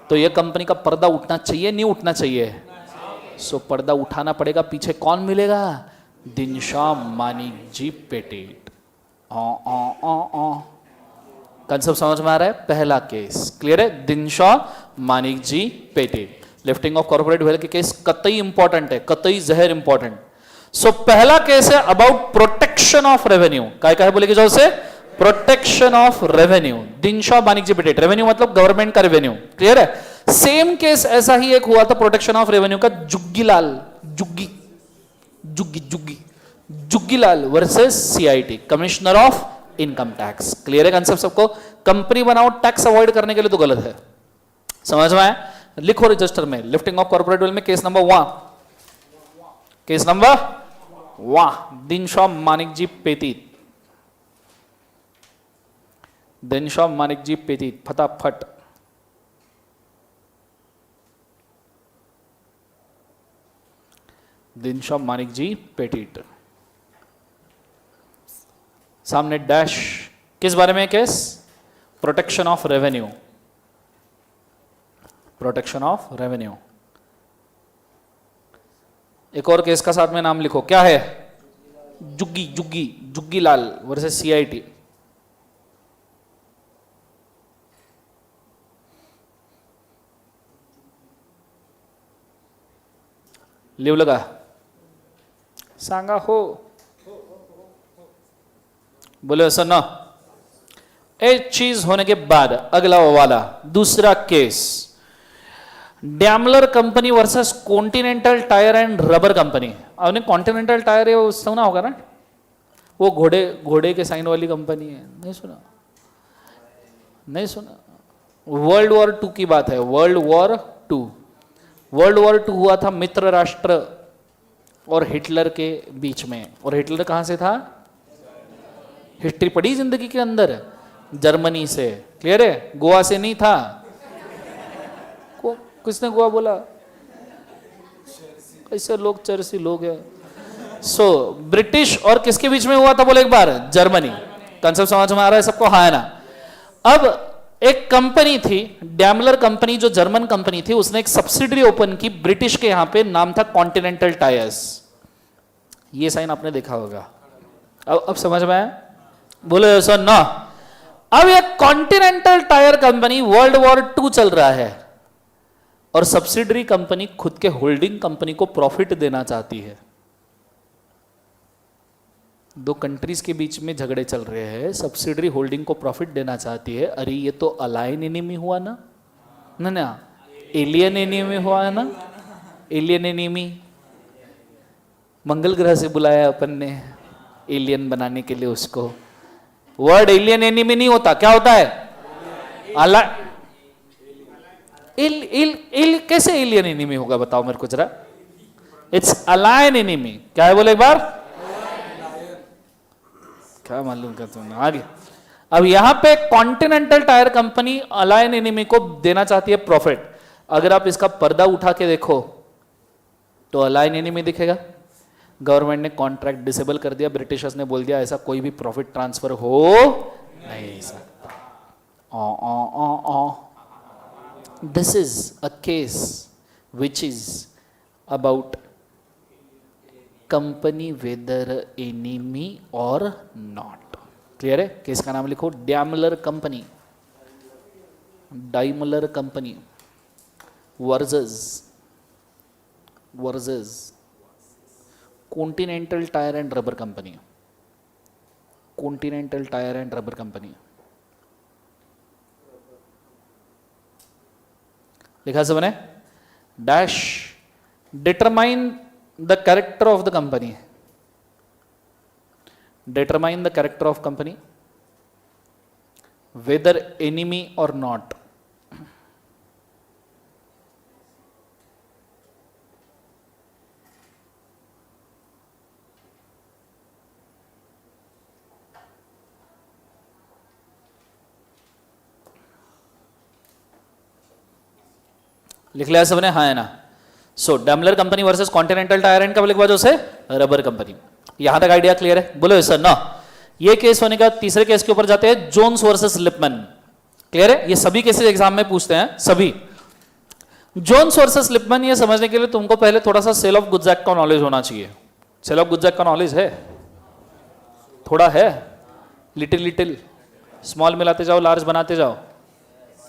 तो ये कंपनी का पर्दा उठना चाहिए, नहीं उठना चाहिए? सो पर्दा उठाना पड़ेगा। पीछे कौन मिलेगा? दिनशॉ मानिक जी पेटेट। कंसेप्ट समझ में आ रहा है? पहला केस क्लियर है? Dinshaw Maneckji पेटेट। Lifting of corporate wealth के केस कतई इंपॉर्टेंट है, कतई जहर इंपॉर्टेंट। सो पहला केस है अबाउट प्रोटेक्शन ऑफ रेवेन्यू। काय काय बोलेगी जो से? Protection of revenue. Dinshaw Maneckji Petit, revenue मतलब गवर्नमेंट का रेवेन्यू, क्लियर है? सेम केस ऐसा ही एक हुआ था प्रोटेक्शन ऑफ रेवेन्यू का, Juggilal versus CIT, commissioner of income tax. Clear है कंसेप्ट सबको? कंपनी बनाओ टैक्स अवॉइड करने के लिए तो गलत है। समझ में आया? लिखो रजिस्टर में, लिफ्टिंग ऑफ कॉर्पोरेट वेल्थ में case number 1, case number 1 Dinshaw Maneckji Petit, Dinshaw Maneckji Petit, फटाफट। दिनशॉ मानिक जी पेटीट, सामने डैश। किस बारे में case? Protection of revenue, protection of revenue. एक और केस का साथ में नाम लिखो, क्या है? Juggilal versus CIT. लिव लगा, सांगा हो, बोले सर ना। एक चीज होने के बाद अगला वाला दूसरा case, Daimler company versus Continental tyre and rubber company. आपने कॉन्टिनेंटल टायर है वो सुना होगा ना, वो घोड़े के साइन वाली कंपनी है, नहीं सुना? नहीं सुना? वर्ल्ड वॉर 2 की बात है, वर्ल्ड वॉर 2। वर्ल्ड वॉर 2 हुआ था मित्र राष्ट्र और हिटलर के बीच में, और हिटलर कहां से था? हिस्ट्री पढ़ी जिंदगी के अंदर? जर्मनी से, क्लियर है? गोवा से नहीं था। किसने गोवा बोला? ऐसे लोग चर्सी लोग हैं। सो ब्रिटिश और किसके बीच में हुआ था बोले एक बार? जर्मनी। कंसेप्ट समझ में आ रहा है सबको? हाँ है ना? अब एक कंपनी थी डैमलर कंपनी, जो जर्मन कंपनी थी, उसने एक सब्सिडरी ओपन की ब्रिटिश के यहां पे, नाम था कॉन्टिनेंटल टायर्स। ये साइन आपने देखा होगा। अब समझ में आया? बोलो सर ना। अब ये continental tyre company, world war 2 चल रहा है और सब्सिडरी कंपनी खुद के होल्डिंग कंपनी को प्रॉफिट देना चाहती है। 2 कंट्रीज के बीच में झगड़े चल रहे हैं, सब्सिडरी होल्डिंग को प्रॉफिट देना चाहती है। अरे ये तो अलाइन एनिमी हुआ ना? ना, एलियन एनिमी हुआ है ना? एलियन एनिमी, मंगल ग्रह से बुलाया अपन ने एलियन बनाने के लिए उसको। वर्ड एलियन एनिमी नहीं होता, क्या होता है? अला कैसे एलियन एनिमी होगा बताओ मेरे को जरा? It's align enemy. क्या है बोले एक बार? क्या मालूम कर तुमने? आगे अब यहां पे continental tyre company align enemy को देना चाहती है प्रॉफिट। अगर आप इसका पर्दा उठा के देखो तो अलाइन एनिमी दिखेगा। गवर्नमेंट ने कॉन्ट्रैक्ट डिसेबल कर दिया, ब्रिटिशर्स ने बोल दिया ऐसा कोई भी प्रॉफिट ट्रांसफर हो नहीं सकता। This is a case which is about company whether enemy और नॉट। क्लियर है? केस का नाम लिखो, Daimler company, Daimler company versus Continental tyre and rubber company, Continental tyre and rubber company. लिखा सबने? Dash determine the character of the company, determine the character of company whether enemy और not. लिख लिया सबने? हाँ है ना? So Daimler company versus Continental tyre and कब लिखवा जो से रबर कंपनी। यहां तक आइडिया क्लियर है? बोलो सर ना। ये केस होने का तीसरे केस के ऊपर जाते हैं, जोन्स वर्सेस लिपमन। क्लियर है? ये सभी केसेस एग्जाम में पूछते हैं, सभी। जोन्स वर्सेस लिपमन ये समझने के लिए तुमको पहले थोड़ा सा सेल ऑफ गुड्स एक्ट का नॉलेज होना चाहिए। सेल ऑफ गुड्स एक्ट का नॉलेज है? थोड़ा है? लिटिल लिटिल स्मॉल मिलाते जाओ, लार्ज बनाते जाओ।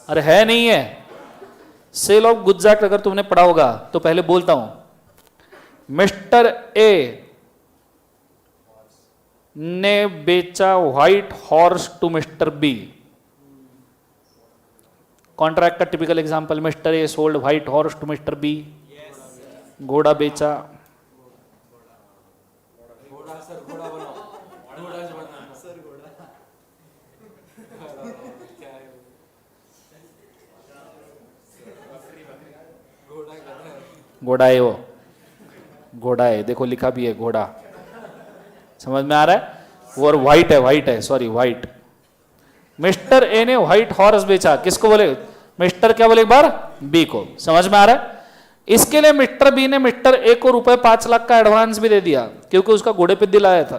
अरे है नहीं है? सेल ऑफ गुड्स एक्ट अगर तुमने पढ़ा होगा तो पहले बोलता हूं, मिस्टर ए ने बेचा white horse to mister B. Contract का typical example, mister A sold white horse to mister B. घोड़ा बेचा, घोड़ा है, वो घोड़ा है, देखो लिखा भी है घोड़ा। समझ में आ रहा है? वो और व्हाइट है, व्हाइट है, सॉरी व्हाइट। मिस्टर ए ने व्हाइट हॉर्स बेचा, किसको बोले? मिस्टर क्या बोले एक बार? बी को। समझ में आ रहा है? इसके लिए मिस्टर बी ने मिस्टर ए को रुपए 5 लाख का एडवांस भी दे दिया, क्योंकि उसका घोड़े पे दिल आया था।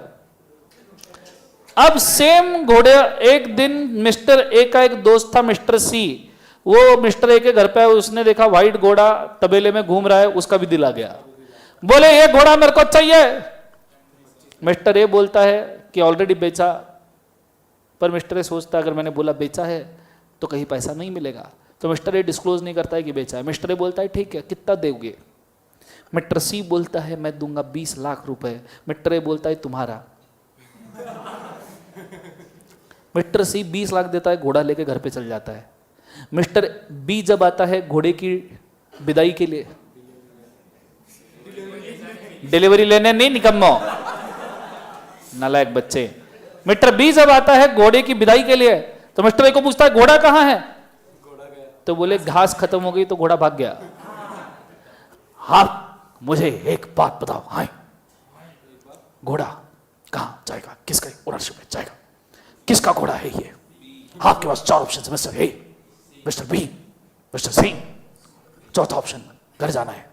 अब सेम घोड़े, एक दिन मिस्टर ए का एक दोस्त था मिस्टर सी, वो मिस्टर ए के घर पे, उसने देखा व्हाइट घोड़ा तबेले में घूम रहा है, उसका भी दिल आ गया। बोले ये घोड़ा मेरे को चाहिए। मिस्टर ए बोलता है कि ऑलरेडी बेचा, पर मिस्टर ए सोचता है अगर मैंने बोला बेचा है तो कहीं पैसा नहीं मिलेगा, तो मिस्टर ए डिस्क्लोज नहीं करता है कि बेचा है। मिस्टर ए बोलता है ठीक है, कितना दोगे? मिस्टर सी बोलता है मैं दूंगा 20 लाख रुपए। मिस्टर ए बोलता है तुम्हारा। मिस्टर सी 20 लाख देता है, घोड़ा लेके घर पे चल जाता है। मिस्टर बी जब आता है घोड़े की विदाई के लिए, डिलीवरी लेने नहीं निकम्मो, नालायक बच्चे। मिस्टर बी जब आता है घोड़े की विदाई के लिए, तो मिस्टर ए को पूछता है घोड़ा कहां है? तो बोले घास खत्म हो गई तो घोड़ा भाग गया। हाँ मुझे एक बात बताओ, हाँ घोड़ा कहां जाएगा? किसका ओनरशिप में जाएगा? किसका घोड़ा है ये? आपके पास 4 option, mister A, mister B, mister C. चौथा ऑप्शन, घर जाना है।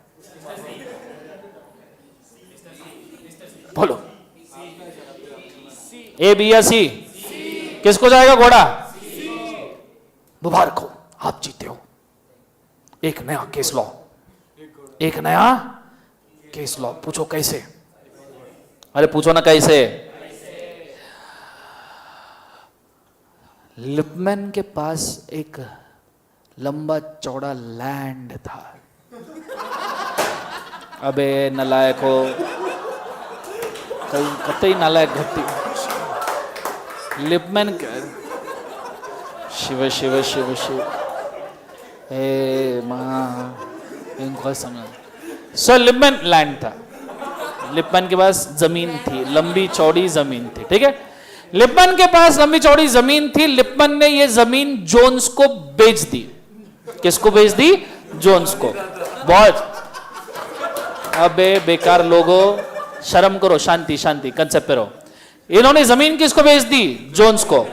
बोलो ए बी या सी? किसको जाएगा घोड़ा? मुबारक हो, आप जीते हो। एक नया केस लॉ, एक नया केस लॉ। पूछो कैसे? अरे पूछो ना कैसे? लिपमैन के पास एक लंबा चौड़ा लैंड था। अबे नलायक हो, कतई नालायक घट्टी। लिपमैन शिव शिव शिव शिव हे माँ, इनको समझ। सो लिपमैन लैंड था, लिपमैन के पास जमीन थी, लंबी चौड़ी जमीन थी। ठीक है, लिपमैन के पास लंबी चौड़ी जमीन थी। लिपमैन ने ये जमीन जोन्स को बेच दी। किसको बेच दी? जोन्स को। बहुत अबे बेकार लोगों, शर्म करो, शांति शांति, कंसेप्ट पे रहो। इन्होंने जमीन किसको बेच दी? जोन्स को।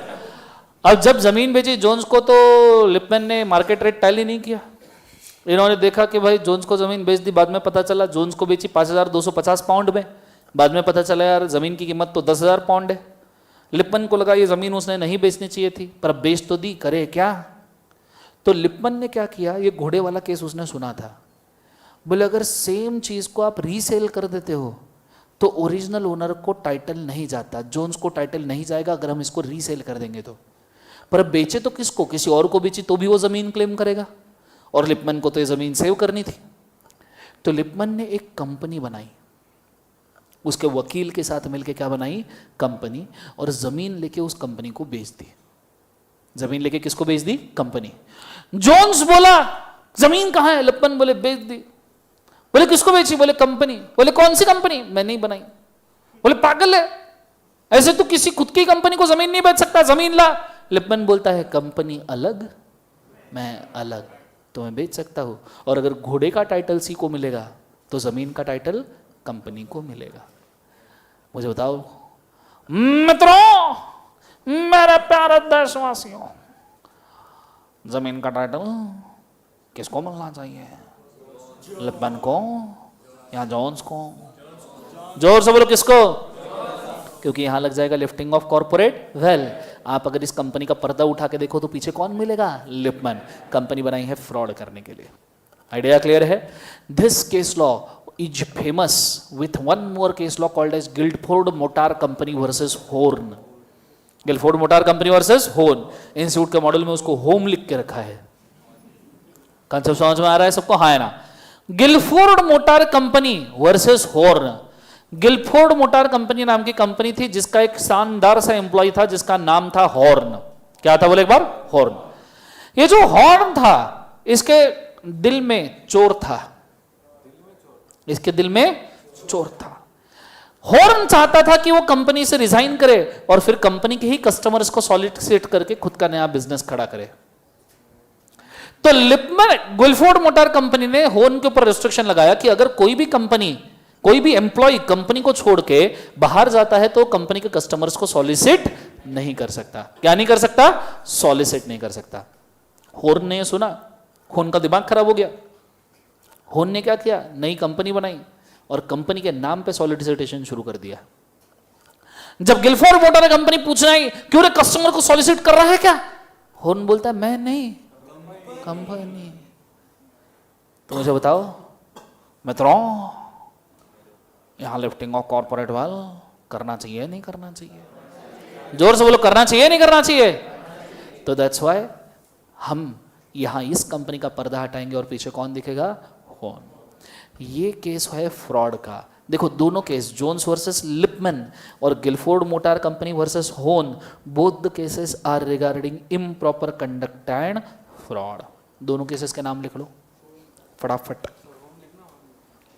अब जब जमीन बेची जोन्स को, तो लिपमैन ने मार्केट रेट टैली नहीं किया। इन्होंने देखा कि भाई जोन्स को जमीन बेच दी। बाद में पता चला जोन्स को बेची 5250 पाउंड में। बाद में पता चला यार जमीन की कीमत तो 10,000 पाउंड है। लिपमैन को लगा ये जमीन उसने नहीं बेचनी चाहिए थी, पर बेच तो दी, करे क्या? तो लिपमैन ने क्या किया, ये घोड़े वाला केस उसने सुना था। बोले अगर सेम चीज को आप रीसेल कर देते हो तो ओरिजिनल ओनर को टाइटल नहीं जाता, जोन्स को टाइटल नहीं जाएगा अगर हम इसको रीसेल कर देंगे तो। पर अब बेचे तो किसको, किसी और को बेची तो भी वो जमीन क्लेम करेगा, और लिपमन को तो ये जमीन सेव करनी थी। तो लिपमन ने एक कंपनी बनाई, उसके वकील के साथ मिलकर क्या बनाई, कंपनी, और जमीन लेके उस कंपनी को बेच दी। जमीन लेके किसको बेच दी, कंपनी। जोन्स बोला जमीन कहां है, लिपमन बोले बेच दी। बोले किसको बेची, बोले कंपनी। बोले कौन सी कंपनी, मैं नहीं बनाई। बोले पागल है, ऐसे तो किसी खुद की कंपनी को जमीन नहीं बेच सकता, जमीन ला। लिपमन बोलता है कंपनी अलग, मैं अलग, तो मैं बेच सकता हूं। और अगर घोड़े का टाइटल सी को मिलेगा तो जमीन का टाइटल कंपनी को मिलेगा। मुझे बताओ मित्रों, मेरे प्यारे देशवासियों, जमीन का टाइटल किसको मिलना चाहिए, लिपमन को या जोन्स को? जोर से बोलो किसको, क्योंकि यहां लग जाएगा लिफ्टिंग ऑफ कॉर्पोरेट वेल्थ। आप अगर इस कंपनी का पर्दा उठा के देखो तो पीछे कौन मिलेगा, लिपमन। कंपनी बनाई है फ्रॉड करने के लिए। आइडिया क्लियर है? This case law is famous with one more case law called as Gilford motor company versus Horne. Gilford motor company versus Horne. Institute के मॉडल में उसको होम लिख के रखा है। कंसेप्ट समझ में आ रहा है सबको, हाँ है ना? Guildford motor company versus Horne. Gilford motor company नाम की कंपनी थी जिसका एक शानदार सा एम्प्लॉय था जिसका नाम था हॉर्न। क्या था बोले एक बार, हॉर्न। ये जो हॉर्न था इसके दिल में चोर था, इसके दिल में चोर था। हॉर्न चाहता था कि वो कंपनी से रिजाइन करे और फिर कंपनी के ही कस्टमर्स को सॉलिसिट करके खुद का नया बिजनेस खड़ा करे। तो लिपमन गिल्डफोर्ड मोटार कंपनी ने हॉर्न के ऊपर रिस्ट्रिक्शन लगाया कि अगर कोई भी कंपनी, कोई भी एम्प्लॉय कंपनी को छोड़ के बाहर जाता है तो कंपनी के कस्टमर्स को सॉलिसिट नहीं कर सकता। क्या नहीं कर सकता, सॉलिसिट नहीं कर सकता। हॉर्न ने सुना, हॉर्न का दिमाग खराब हो गया। हॉर्न ने क्या किया, नई कंपनी बनाई और कंपनी के नाम पे सॉलिसिटेशन शुरू कर दिया। जब गिल्डफोर्ड मोटार कंपनी पूछना है क्यों रे कस्टमर को सॉलिसिट कर रहा है क्या, हॉर्न बोलता है मैं नहीं, कंपनी। तो मुझे बताओ मित्रों, यहां लिफ्टिंग ऑफ कॉर्पोरेट वेल्थ करना चाहिए नहीं करना चाहिए? जोर से बोलो, करना चाहिए नहीं करना चाहिए? तो दैट्स व्हाई हम यहां इस कंपनी का पर्दा हटाएंगे और पीछे कौन दिखेगा, हॉर्न। ये केस है फ्रॉड का। देखो दोनों केस, जोन्स वर्सेस लिपमन और Gilford motor company versus Horne, both the cases are regarding improper conduct and fraud. दोनों केसेस के नाम लिख लो फटाफट।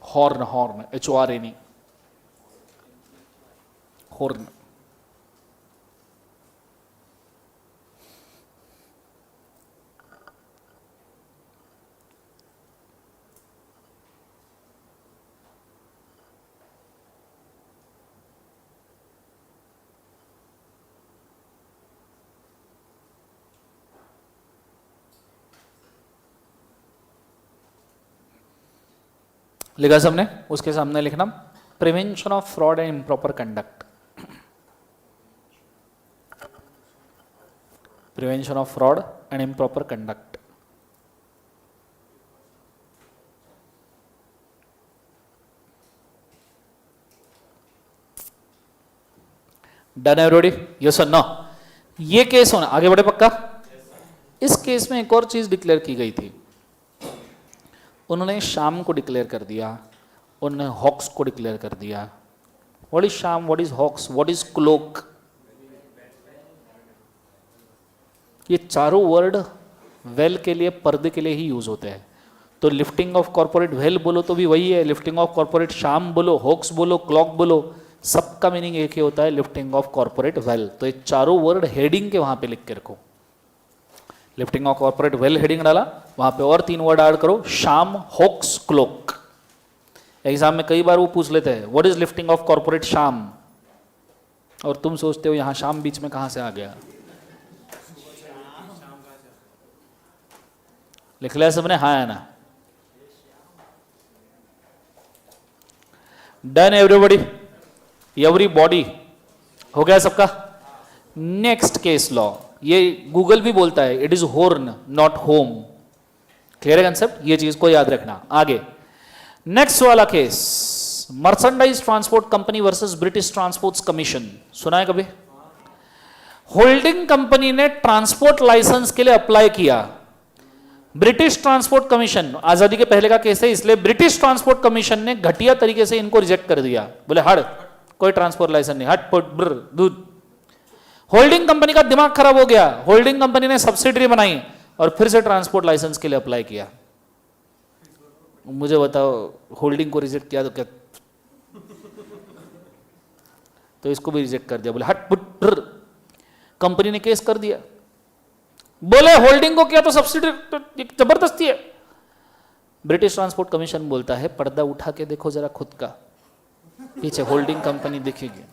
Horne, Horne HORN, Horne. लिखा सबने? उसके सामने लिखना prevention of fraud and improper conduct. Prevention of fraud and improper conduct. Done everybody? Yes और नो? ये केस होना, आगे बढ़े पक्का? इस केस में एक और चीज डिक्लेयर की गई थी। उन्होंने शाम को डिक्लेयर कर दिया, उन्होंने हॉक्स को डिक्लेयर कर दिया। What is sham, what is hoax, what is cloak? ये चारों वर्ड वेल के लिए, पर्दे के लिए ही यूज होते हैं। तो लिफ्टिंग ऑफ कॉर्पोरेट वेल बोलो तो भी वही है, लिफ्टिंग ऑफ कॉर्पोरेट शाम बोलो, हॉक्स बोलो, क्लॉक बोलो, सबका मीनिंग एक ही होता है, लिफ्टिंग ऑफ कॉर्पोरेट वेल। तो ये चारों वर्ड हेडिंग के वहां पे लिख के रखो। Lifting of corporate well heading डाला, वहां पे और 3 वर्ड ऐड करो, शाम, हॉक्स, क्लोक। एग्जाम में कई बार वो पूछ लेते हैं what is lifting of corporate शाम, और तुम सोचते हो यहां शाम बीच में कहां से आ गया। लिख लिया सबने, हाँ है ना? Done everybody? एवरीबॉडी हो गया सबका? नेक्स्ट केस लॉ, ये गूगल भी बोलता है it is horn not home. Clear है कंसेप्ट? ये चीज को याद रखना। आगे नेक्स्ट वाला case, merchandise transport company versus British transport commission, सुना है कभी? होल्डिंग कंपनी ने ट्रांसपोर्ट लाइसेंस के लिए अप्लाई किया, ब्रिटिश ट्रांसपोर्ट कमीशन, आजादी के पहले का केस है इसलिए ब्रिटिश ट्रांसपोर्ट कमीशन ने घटिया तरीके से इनको रिजेक्ट कर दिया, बोले हट, कोई ट्रांसपोर्ट लाइसेंस नहीं, हट पुट ब्र दूध। होल्डिंग कंपनी का दिमाग खराब हो गया, होल्डिंग कंपनी ने सब्सिडरी बनाई और फिर से ट्रांसपोर्ट लाइसेंस के लिए अप्लाई किया। मुझे बताओ, होल्डिंग को रिजेक्ट किया तो क्या, तो इसको भी रिजेक्ट कर दिया, बोले हट पुट ब्र। कंपनी ने केस कर दिया, बोले होल्डिंग को किया तो सब्सिडी जबरदस्ती है। ब्रिटिश ट्रांसपोर्ट कमीशन बोलता है पर्दा उठा के देखो जरा खुद का, पीछे होल्डिंग कंपनी दिखेगी।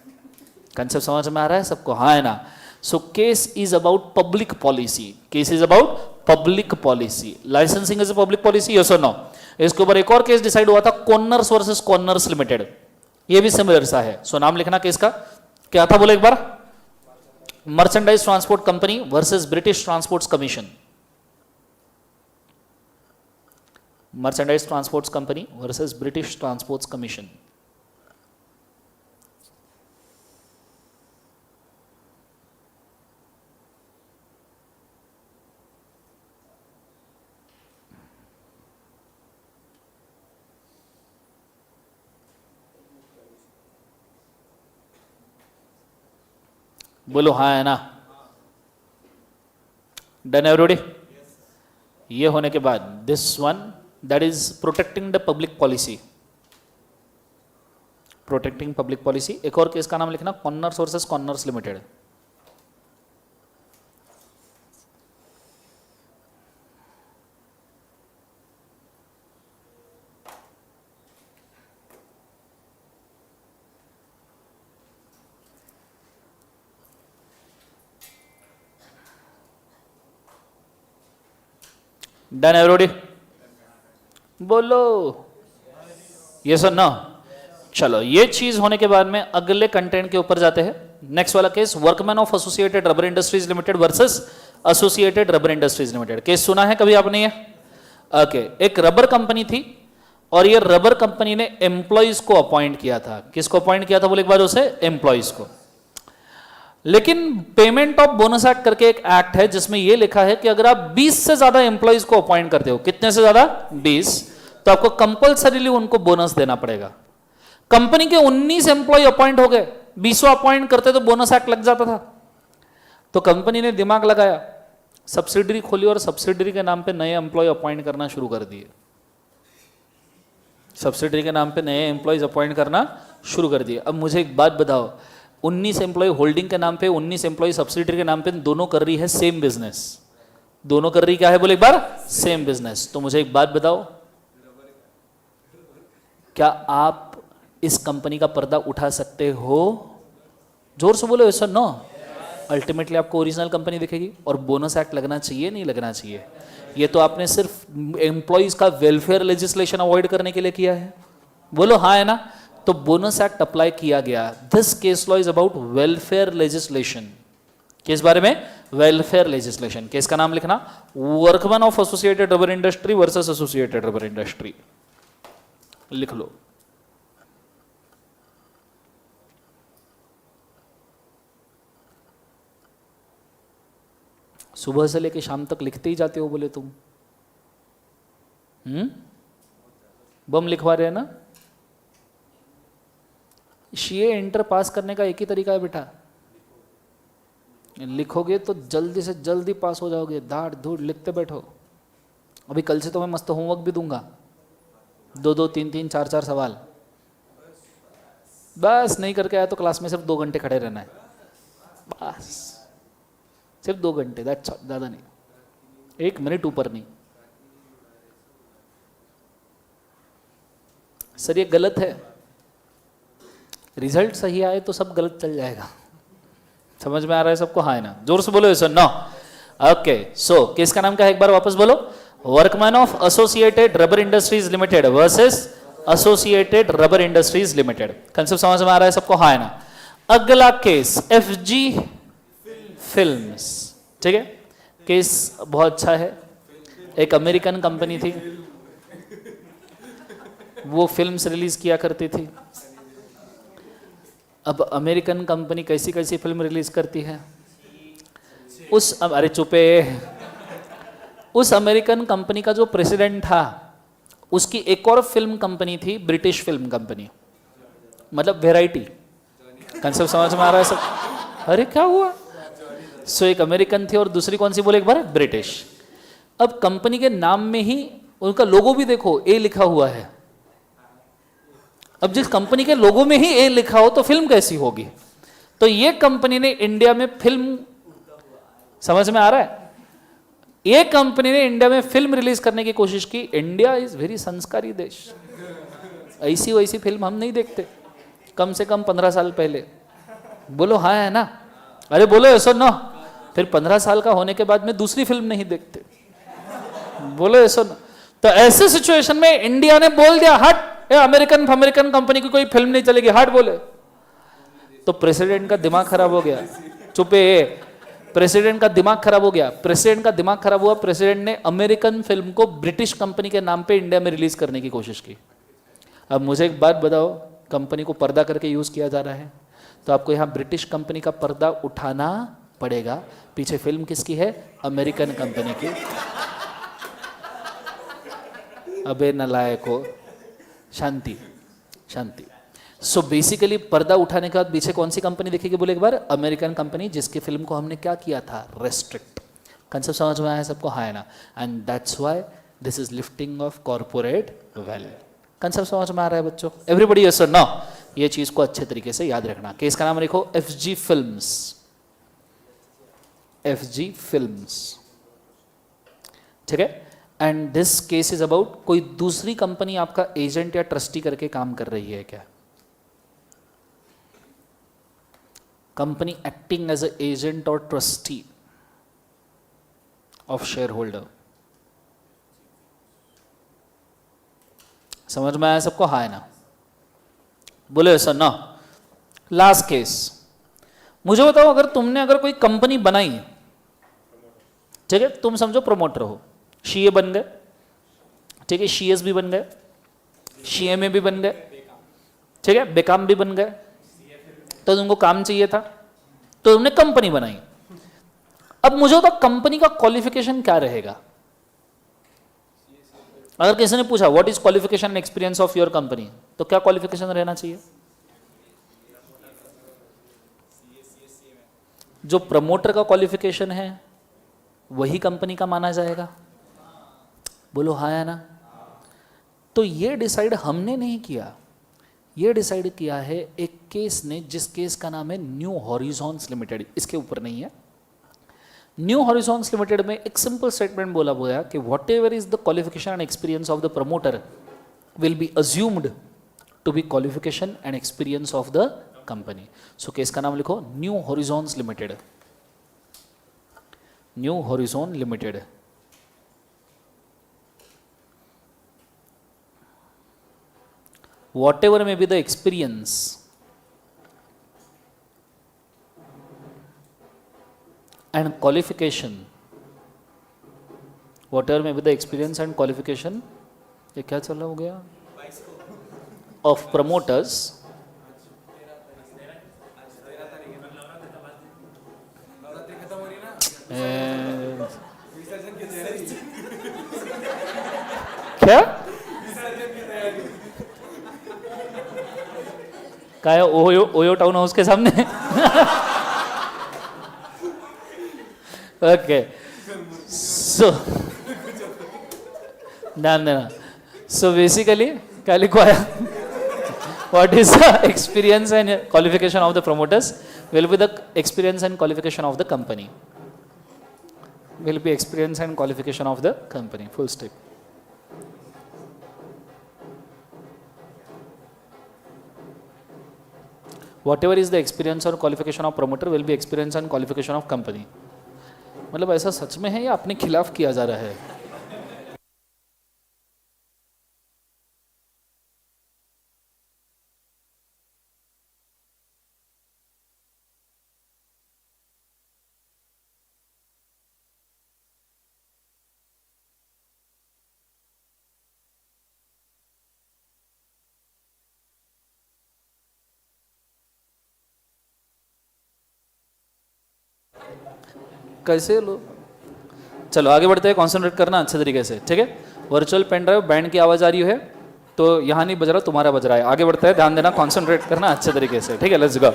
कंसेप्ट समझ में आ रहा है सबको? हाँ है ना? So case is about public policy, case is about public policy. Licensing is a public policy, yes और नो? इसके ऊपर एक और केस डिसाइड हुआ था, कॉर्नर्स वर्सेस कॉर्नर्स लिमिटेड, ये भी सिमिलर सा है। सो नाम लिखना केस का, क्या था बोले एक बार? Merchandise transport company versus British transport commission. Merchandise transport company versus British transport commission. बोलो हाँ है ना? Done everybody? ये होने के बाद this one that is protecting the public policy, protecting public policy. एक और केस का नाम लिखना, Corners versus Corners limited. Done everybody? बोलो यस और नो? चलो ये चीज होने के बाद में अगले कंटेंट के ऊपर जाते हैं। नेक्स्ट वाला case, workman of associated rubber industries limited versus associated rubber industries limited. Case सुना है कभी आपने ये? ओके, एक रबर कंपनी थी और ये रबर कंपनी ने एम्प्लॉइज को अपॉइंट किया था। किसको अपॉइंट किया था बोले एक बार? उसे एम्प्लॉइज को। लेकिन पेमेंट ऑफ बोनस एक्ट करके एक एक्ट है जिसमें यह लिखा है कि अगर आप 20 से ज्यादा एम्प्लॉइज को अपॉइंट करते हो, कितने से ज्यादा? 20, तो आपको कंपलसरीली उनको बोनस देना पड़ेगा। कंपनी के 19 एम्प्लॉय अपॉइंट हो गए, 20वां अपॉइंट करते तो बोनस एक्ट लग जाता था। तो कंपनी ने दिमाग लगाया, सब्सिडरी खोली और सब्सिडरी के नाम पे नए एम्प्लॉय अपॉइंट करना शुरू कर दिए। सब्सिडरी के नाम पे नए एम्प्लॉयज अपॉइंट करना शुरू कर दिए। अब मुझे एक बात बताओ, 19 एम्प्लॉय होल्डिंग के नाम पे, 19 एम्प्लॉय सब्सिडरी के नाम पे, दोनों कर रही है सेम बिजनेस। दोनों कर रही क्या है बोले एक बार? Same business. तो मुझे एक बात बताओ, क्या आप इस कंपनी का पर्दा उठा सकते हो? जोर से बोलो यस और नो? अल्टीमेटली आपको ओरिजिनल कंपनी दिखेगी और बोनस एक्ट लगना चाहिए नहीं लगना चाहिए? ये तो आपने सिर्फ एम्प्लॉइज का वेलफेयर लेजिस्लेशन अवॉइड करने के लिए किया है। बोलो हाँ है ना? तो बोनस एक्ट अप्लाई किया गया। This case law is about welfare legislation. किस बारे में? Welfare legislation. केस का नाम लिखना, workman of associated rubber industry versus associated rubber industry. लिख लो। सुबह से लेके शाम तक लिखते ही जाते हो बोले तुम। बम लिखवा रहे हैं ना? सीए इंटर पास करने का एक ही तरीका है बेटा, लिखोगे तो जल्दी से जल्दी पास हो जाओगे। धाड़ धूड़ लिखते बैठो। अभी कल से तो मैं मस्त होमवर्क भी दूंगा, 2-2, 3-3, 4-4 सवाल। बस नहीं करके आया तो क्लास में सिर्फ 2 घंटे खड़े रहना है, बस सिर्फ 2 घंटे, दैट्स ज़्यादा नहीं, 1 मिनट ऊपर नहीं। सर ये गलत है, रिजल्ट सही आए तो सब गलत चल जाएगा। समझ में आ रहा है सबको? हाँ है ना? जोर से बोलो sir. No? Okay, so case का नाम क्या है एक बार वापस बोलो? Workmen of associated rubber industries limited versus associated rubber industries limited. Concept समझ में आ रहा है सबको? हाँ है ना? अगला केस एफजी फिल्म्स। ठीक है, केस बहुत अच्छा है। एक अमेरिकन कंपनी थी, वो फिल्म्स रिलीज किया करती थी। अब अमेरिकन कंपनी कैसी कैसी फिल्म रिलीज करती है, अरे चुपे, उस अमेरिकन कंपनी का जो प्रेसिडेंट था, उसकी एक और फिल्म कंपनी थी, ब्रिटिश फिल्म कंपनी, मतलब वेराइटी। कंसेप्ट समझ में आ रहा है सब? अरे क्या हुआ? सो एक अमेरिकन थी और दूसरी कौन सी बोले एक बार? ब्रिटिश। अब कंपनी के नाम में ही उनका लोगो भी देखो ए लिखा हुआ है। अब जिस कंपनी के लोगो में ही ए लिखा हो तो फिल्म कैसी होगी? तो ये कंपनी ने इंडिया में फिल्म, समझ में आ रहा है, ये कंपनी ने इंडिया में फिल्म रिलीज करने की कोशिश की। इंडिया इज वेरी संस्कारी देश, ऐसी वैसी फिल्म हम नहीं देखते, कम से कम 15 साल पहले। बोलो हाँ है ना? अरे बोलो ऐसा ना, फिर 15 साल का होने के बाद में दूसरी फिल्म नहीं देखते। बोलो ऐसा ना। तो ऐसे सिचुएशन में इंडिया ने बोल दिया हट, अमेरिकन कंपनी की कोई फिल्म नहीं चलेगी, हट बोले। तो प्रेसिडेंट का दिमाग खराब हो गया। चुपे, प्रेसिडेंट का दिमाग खराब हो गया। प्रेसिडेंट का दिमाग खराब हुआ, प्रेसिडेंट ने अमेरिकन फिल्म को ब्रिटिश कंपनी के नाम पे इंडिया में रिलीज करने की कोशिश की। अब मुझे एक बात बताओ, कंपनी को पर्दा करके यूज किया जा रहा है, तो आपको यहां ब्रिटिश कंपनी का पर्दा उठाना पड़ेगा। पीछे फिल्म किसकी है? अमेरिकन कंपनी की। अबे नलायको, शांति शांति। सो बेसिकली पर्दा उठाने के बाद पीछे कौन सी कंपनी दिखेगी बोले एक बार? अमेरिकन कंपनी, जिसकी फिल्म को हमने क्या किया था? रेस्ट्रिक्ट। कंसेप्ट समझ में आया सबको? हाँ है ना? And that's why this is lifting of corporate wealth. Concept समझ में आ रहा है बच्चों? एवरीबडी यस और नो? ये चीज को अच्छे तरीके से याद रखना। केस का नाम लिखो एफजी फिल्म्स। एफजी फिल्म्स, ठीक है? And this case is about कोई दूसरी कंपनी आपका एजेंट या ट्रस्टी करके काम कर रही है क्या? Company acting as a agent और ट्रस्टी ऑफ शेयर होल्डर। समझ में आया सबको? हाँ है ना? बोले सर ना। लास्ट केस, मुझे बताओ, अगर कोई कंपनी बनाई, ठीक है, तुम समझो प्रमोटर हो, शीए बन गए, ठीक है, शीएस भी बन गए, शीएमए भी बन गए, ठीक है, बेकाम भी बन गए, तो तुमको काम चाहिए था तो तुमने कंपनी बनाई। अब मुझे बताओ कंपनी का क्वालिफिकेशन क्या रहेगा? अगर किसी ने पूछा what is qualification and experience of your company, तो क्या क्वालिफिकेशन रहना चाहिए? जो प्रमोटर का क्वालिफिकेशन है वही कंपनी का माना जाएगा। बोलो हाँ या ना? तो ये डिसाइड हमने नहीं किया, ये डिसाइड किया है एक केस ने, जिस केस का नाम है न्यू हॉरिजॉन्स लिमिटेड। इसके ऊपर नहीं है। न्यू हॉरिजॉन्स लिमिटेड में एक सिंपल स्टेटमेंट बोला गया कि whatever is the qualification and experience of the promoter will be assumed to be qualification and experience of the company. So case का नाम लिखो new horizons limited. New horizon limited. whatever may be the experience and qualification, whatever may be the experience and qualification, ये क्या चल रहा हो गया, of promoters क्या क्या है? ओयो टाउन हाउस के सामने। ओके, सो ध्यान देना। सो बेसिकली क्या लिखवाया? What is the experience and qualification of the promoters will be the experience and qualification of the company, will be experience and qualification of the company, full stop. whatever is the experience or qualification of promoter will be experience and qualification of company। मतलब ऐसा सच में है या अपने खिलाफ किया जा रहा है? कैसे लो, चलो आगे बढ़ते हैं, कॉन्सेंट्रेट करना अच्छे तरीके से, ठीक है। वर्चुअल पेन ड्राइव, बैंड की आवाज आ रही है तो यहाँ नहीं बज रहा, तुम्हारा बज रहा है। आगे बढ़ते हैं, ध्यान देना, कॉन्सेंट्रेट करना अच्छे तरीके से, ठीक है। Let's go.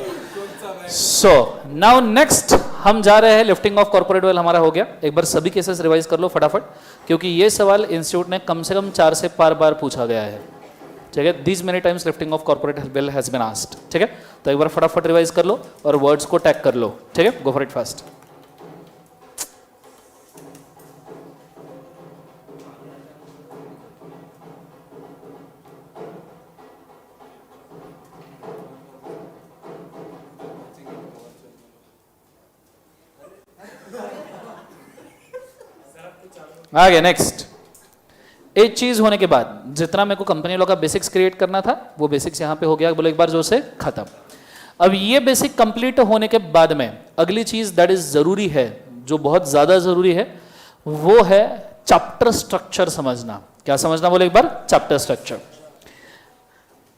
So now next हम जा रहे हैं लिफ्टिंग ऑफ कॉर्पोरेट वेल, हमारा हो गया। एक बार सभी केसेस रिवाइज कर लो फटाफट, क्योंकि ये सवाल इंस्टीट्यूट ने कम से कम 4 से 5 बार पूछा गया है, ठीक है। This many times lifting of corporate veil has been asked, ठीक है। तो एक बार फटाफट रिवाइज कर लो और वर्ड्स को टैग कर लो, ठीक है। Go for it fast. आगे नेक्स्ट, एक चीज होने के बाद जितना मेरे को कंपनी लॉ का बेसिक्स क्रिएट करना था वो बेसिक्स यहां पे हो गया, बोलो एक बार जोर से, खत्म। अब ये बेसिक कंप्लीट होने के बाद में अगली चीज दैट इज जरूरी है, जो बहुत ज्यादा जरूरी है, वो है चैप्टर स्ट्रक्चर समझना। क्या समझना, बोलो एक बार, चैप्टर स्ट्रक्चर।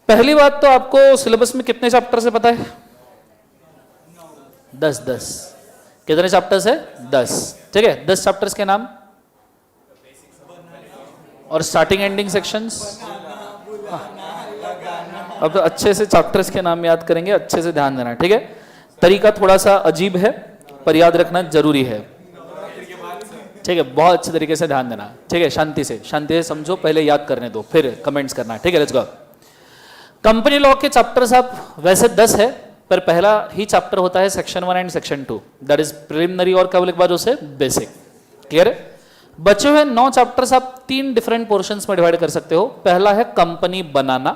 पहली बात तो आपको सिलेबस में कितने चैप्टर से पता है? 10 कितने चैप्टर्स है? 10, ठीक है। 10 चैप्टर्स के नाम और स्टार्टिंग एंडिंग सेक्शंस। अब तो अच्छे से चैप्टर्स के नाम याद करेंगे, अच्छे से ध्यान देना, ठीक है। तरीका थोड़ा सा अजीब है पर याद रखना जरूरी है, ठीक है। बहुत अच्छे तरीके से ध्यान देना, ठीक है। शांति से समझो, पहले याद करने दो फिर कमेंट्स करना, ठीक है। Let's go. कंपनी लॉ के चैप्टर्स आप वैसे 10 है, पर पहला ही चैप्टर होता है section 1 and section 2, that is preliminary और क्या बोले एक बार उसे, बेसिक, क्लियर है। बचे हुए 9 चैप्टर्स आप 3 डिफरेंट पोर्शंस में डिवाइड कर सकते हो। पहला है कंपनी बनाना,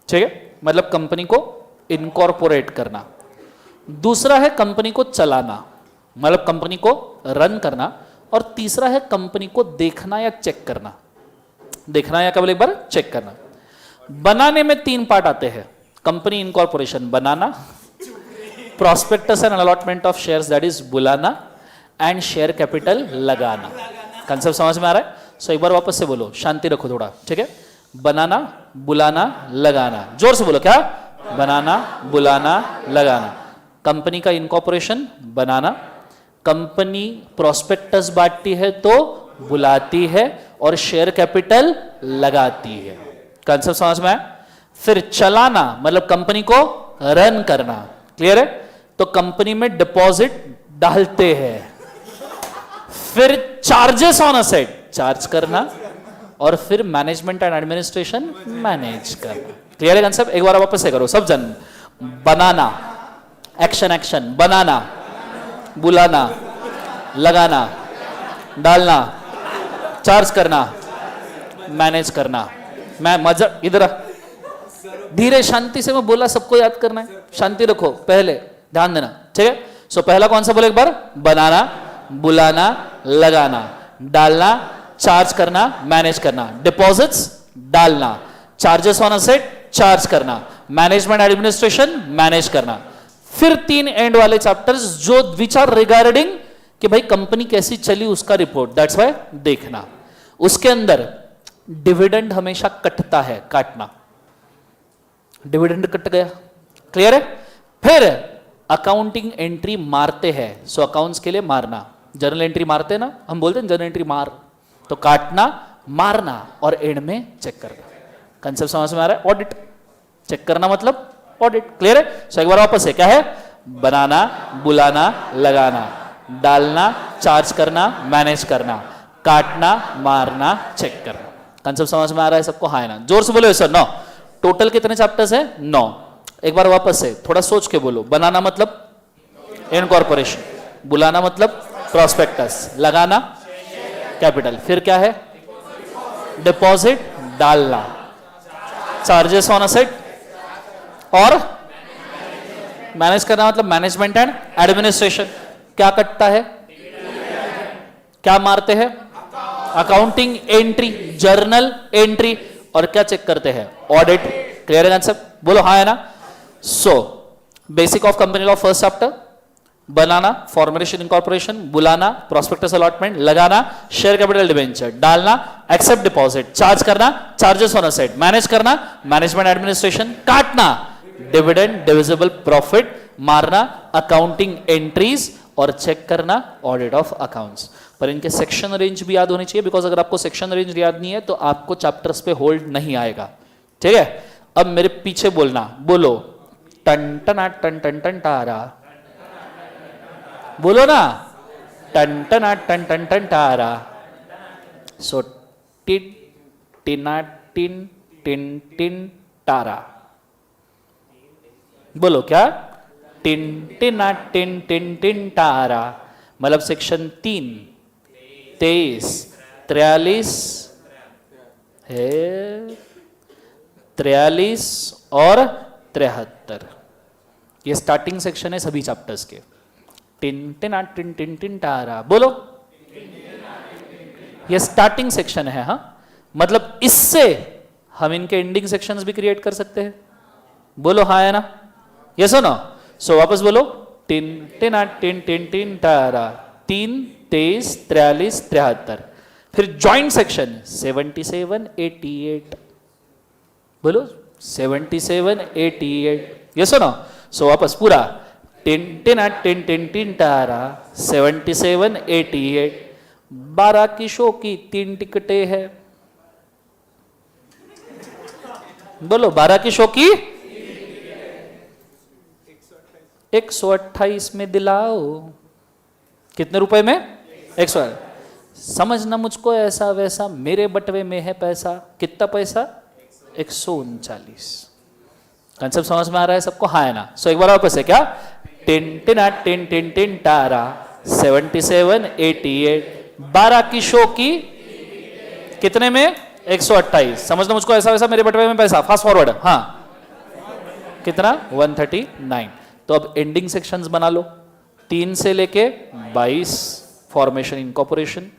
ठीक है, मतलब कंपनी को इनकॉर्पोरेट करना। दूसरा है कंपनी को चलाना, मतलब कंपनी को रन करना। और तीसरा है कंपनी को देखना या चेक करना, देखना या केवल एक बार चेक करना। बनाने में 3 पार्ट आते हैं, company incorporation banana, prospectus and allotment of shares that is बुलाना, एंड शेयर कैपिटल लगाना। कंसेप्ट समझ में आ रहा है? सो एक बार वापस से बोलो, शांति रखो थोड़ा, ठीक है। बनाना, बुलाना, लगाना, जोर से बोलो, क्या? बनाना, बुलाना, लगाना। कंपनी का इनकॉर्पोरेशन बनाना, कंपनी प्रोस्पेक्टस बांटती है तो बुलाती है और शेयर कैपिटल लगाती है। कंसेप्ट समझ में आया? फिर चलाना मतलब कंपनी को रन करना, क्लियर है। तो कंपनी में डिपॉजिट डालते हैं, फिर चार्जेस ऑन असेट चार्ज करना, और फिर मैनेजमेंट एंड एडमिनिस्ट्रेशन मैनेज करना। क्लियर है कंसेप्ट? एक बार वापस से करो सब जन। बनाना, एक्शन, बनाना, बुलाना, लगाना, डालना, चार्ज करना, मैनेज करना। मैं मजा इधर धीरे शांति से मैं बोला, सबको याद करना है, शांति रखो, पहले ध्यान देना, ठीक है। सो पहला कौन सा बोले एक बार? बनाना, बुलाना, लगाना, डालना, चार्ज करना, मैनेज करना, डिपॉजिट्स डालना, चार्जेस ऑन असेट चार्ज करना, मैनेजमेंट एडमिनिस्ट्रेशन मैनेज करना। फिर 3 एंड वाले चैप्टर्स जो विच आर रिगार्डिंग कि भाई कंपनी कैसी चली उसका रिपोर्ट, दैट्स व्हाई देखना। उसके अंदर डिविडेंड हमेशा कटता है, काटना, डिविडेंड कट गया, क्लियर है। फिर अकाउंटिंग एंट्री मारते हैं, सो अकाउंट्स के लिए मारना, जर्नल एंट्री मारते हैं ना, हम बोलते हैं जर्नल एंट्री मार, तो काटना, मारना और एंड में चेक करना। कंसेप्ट समझ में आ रहा है? ऑडिट, चेक करना मतलब ऑडिट, क्लियर है। सो एक बार वापस है, क्या है? बनाना, बुलाना, लगाना, डालना, चार्ज करना, मैनेज करना, काटना, मारना, चेक करना। कंसेप्ट समझ में आ रहा है सबको? हाँ है ना? जोर से बोलो सर। 9 टोटल कितने चैप्टर्स है? 9। एक बार वापस से थोड़ा सोच के बोलो। बनाना मतलब इनकॉर्पोरेशन, बुलाना मतलब प्रॉस्पेक्टस, लगाना कैपिटल, फिर क्या है? डिपॉजिट डालना, चार्जेस ऑन असेट, और मैनेज करना मतलब मैनेजमेंट एंड एडमिनिस्ट्रेशन। क्या कटता है? क्या मारते हैं? अकाउंटिंग एंट्री, जर्नल एंट्री, और क्या चेक करते हैं? ऑडिट। क्लियर है आंसर? बोलो हाँ है ना? So basic of company law first chapter, banana formation incorporation, बुलाना प्रॉस्पेक्टस अलॉटमेंट, लगाना शेयर कैपिटल डिबेंचर, डालना एक्सेप्ट डिपॉजिट, चार्ज करना चार्जेस ऑन असेट, मैनेज करना मैनेजमेंट एडमिनिस्ट्रेशन, काटना डिविडेंड डिविजिबल प्रॉफिट, मारना अकाउंटिंग एंट्रीज, और चेक करना ऑडिट ऑफ अकाउंट्स। पर इनके सेक्शन रेंज भी याद होनी चाहिए, बिकॉज अगर आपको सेक्शन रेंज याद नहीं है तो आपको चैप्टर्स पे होल्ड नहीं आएगा। ठीक है, अब मेरे पीछे बोलना, बोलो टन टना टन टन टन टारा, बोलो ना टन टना टन टन टन टारा। सो टिन टिना टिन टिन टिन टारा, बोलो क्या? टिन टिना टिन टिन टिन टारा, मतलब सेक्शन 3, 23, 43 है, 43 और 73, ये स्टार्टिंग सेक्शन है सभी चैप्टर्स के। टिन टिना टिन टिन टिन टारा, बोलो, ये स्टार्टिंग सेक्शन है। हाँ, मतलब इससे हम इनके एंडिंग सेक्शंस भी क्रिएट कर सकते हैं। बोलो हाँ है ना, यस हो ना? सो वापस बोलो, टिन टिना टिन टिन टिन टारा, 3, 23, 43, 73। फिर ज्वाइंट सेक्शन 77, 88, बोलो 77, 88, यस हो ना? सो वापस पूरा टिन टिना टिन टिन टिन टारा, 77, 88। 12 की शो की 3 टिकटें हैं, बोलो 12 की शो की 128 में दिलाओ, कितने रुपए में? 100। समझना मुझको ऐसा वैसा, मेरे बटवे में है पैसा, कितना पैसा? 139। कंसेप्ट समझ में आ रहा है सबको? हाँ है ना? सो एक बार वापस है क्या? टिन टिना टिन टिन टिन टारा, 77, 88। 12 की शो की कितने में? 128। समझना मुझको ऐसा वैसा, मेरे बटवे में पैसा, फास्ट फॉरवर्ड। हाँ, कितना? 139। तो अब एंडिंग सेक्शंस बना लो, 3 से लेके 22 फॉर्मेशन इनकॉर्पोरेशन,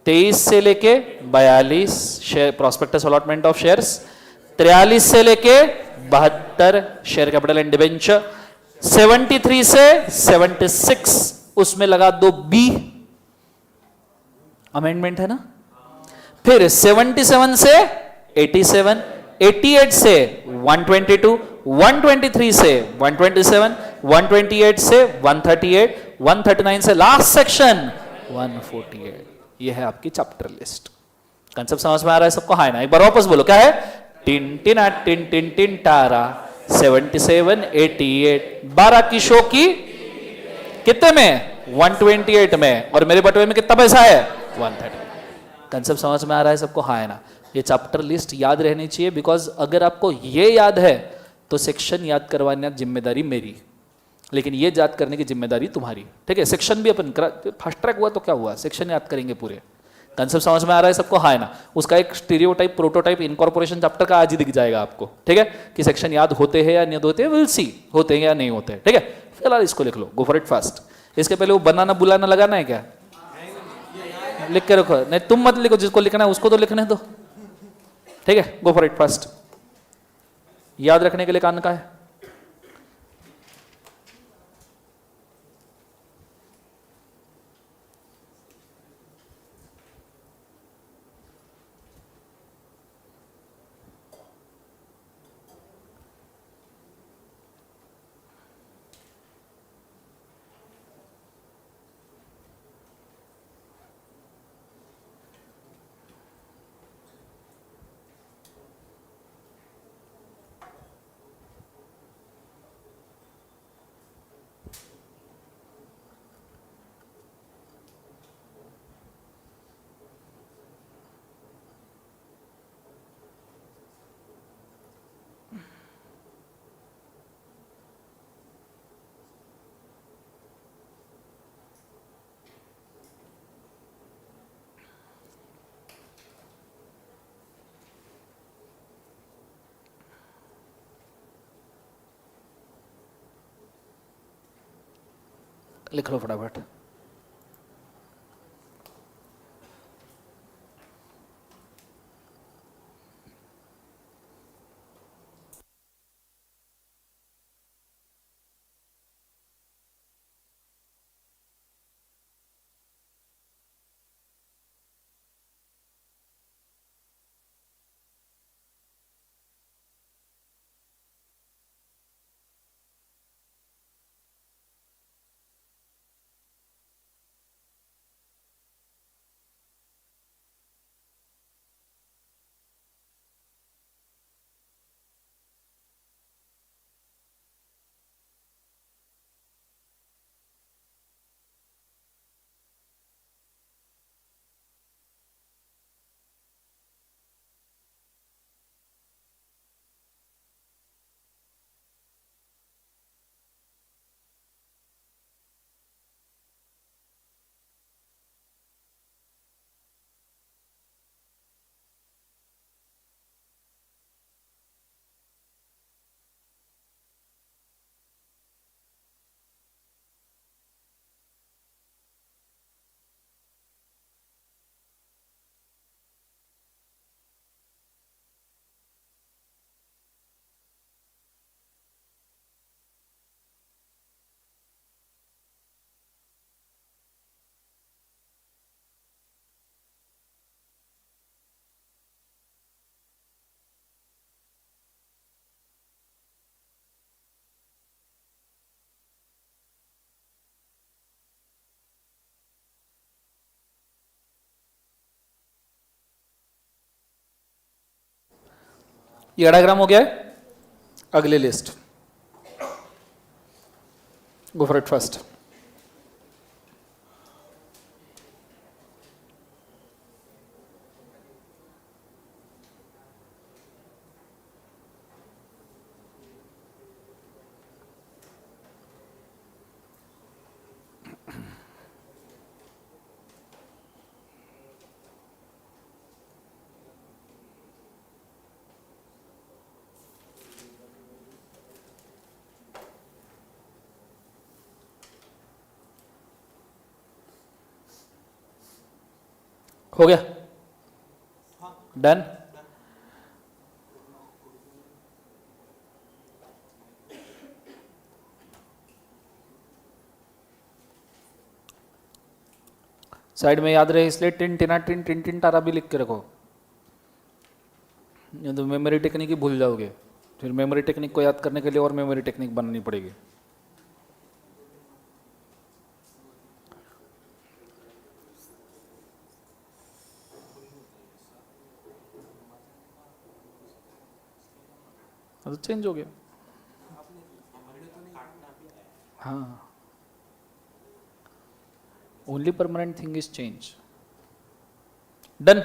23 से लेके 42 share prospectus allotment of shares, 43 से लेके 72 शेयर कैपिटल एंड डिबेंचर, 73 से 76 उसमें लगा दो बी, अमेंडमेंट है ना। फिर 77 से 87, 88 से 122, 123 से 127, 128 से 138, 139 से लास्ट सेक्शन 148। ये है आपकी चैप्टर लिस्ट। कंसेप्ट समझ में आ रहा है सबको? हाँ ना? एक बार वापस बोलो, क्या है? टिन टिना टिन टिन टिन टारा, 77, 88। 12 की शो की कितने में? 128 में, और मेरे बटवे में कितना पैसा है? 130। कंसेप्ट समझ में आ रहा है सबको? हाँ है ना? ये चैप्टर लिस्ट याद रहनी चाहिए, बिकॉज अगर आपको ये याद है तो सेक्शन याद करवाने की जिम्मेदारी मेरी, लेकिन ये याद करने की जिम्मेदारी तुम्हारी। ठीक है, सेक्शन भी अपन फास्ट ट्रैक हुआ तो क्या हुआ, सेक्शन याद करेंगे पूरे। कंसेप्ट समझ में आ रहा है सबको? हाँ है ना? उसका एक स्टीरियोटाइप प्रोटोटाइप इनकॉर्पोरेशन चैप्टर का आज ही दिख जाएगा आपको। ठीक है, कि सेक्शन याद होते हैं या नहीं होते, विल सी होते हैं या नहीं होते। ठीक है, फिलहाल इसको लिख लो, गो फॉर इट फास्ट। इसके पहले वो बनाना बुलाना लगाना है क्या? लिख के रखो। नहीं तुम मत लिखो, जिसको लिखना है उसको तो लिखने दो। ठीक है, गो फॉर इट फास्ट। याद रखने के लिए कान का है। लिख लो फटाफट। ये डायग्राम हो गया है। अगली list, go for it first. हो गया, डन। साइड में याद रहे इसलिए टिन टिना टिन टिन टिन टारा भी लिख के रखो, नहीं तो मेमोरी टेक्निक ही भूल जाओगे। फिर मेमोरी टेक्निक को याद करने के लिए और मेमोरी टेक्निक बनानी पड़ेगी। तो चेंज हो गया। हाँ, only permanent thing is change. Done.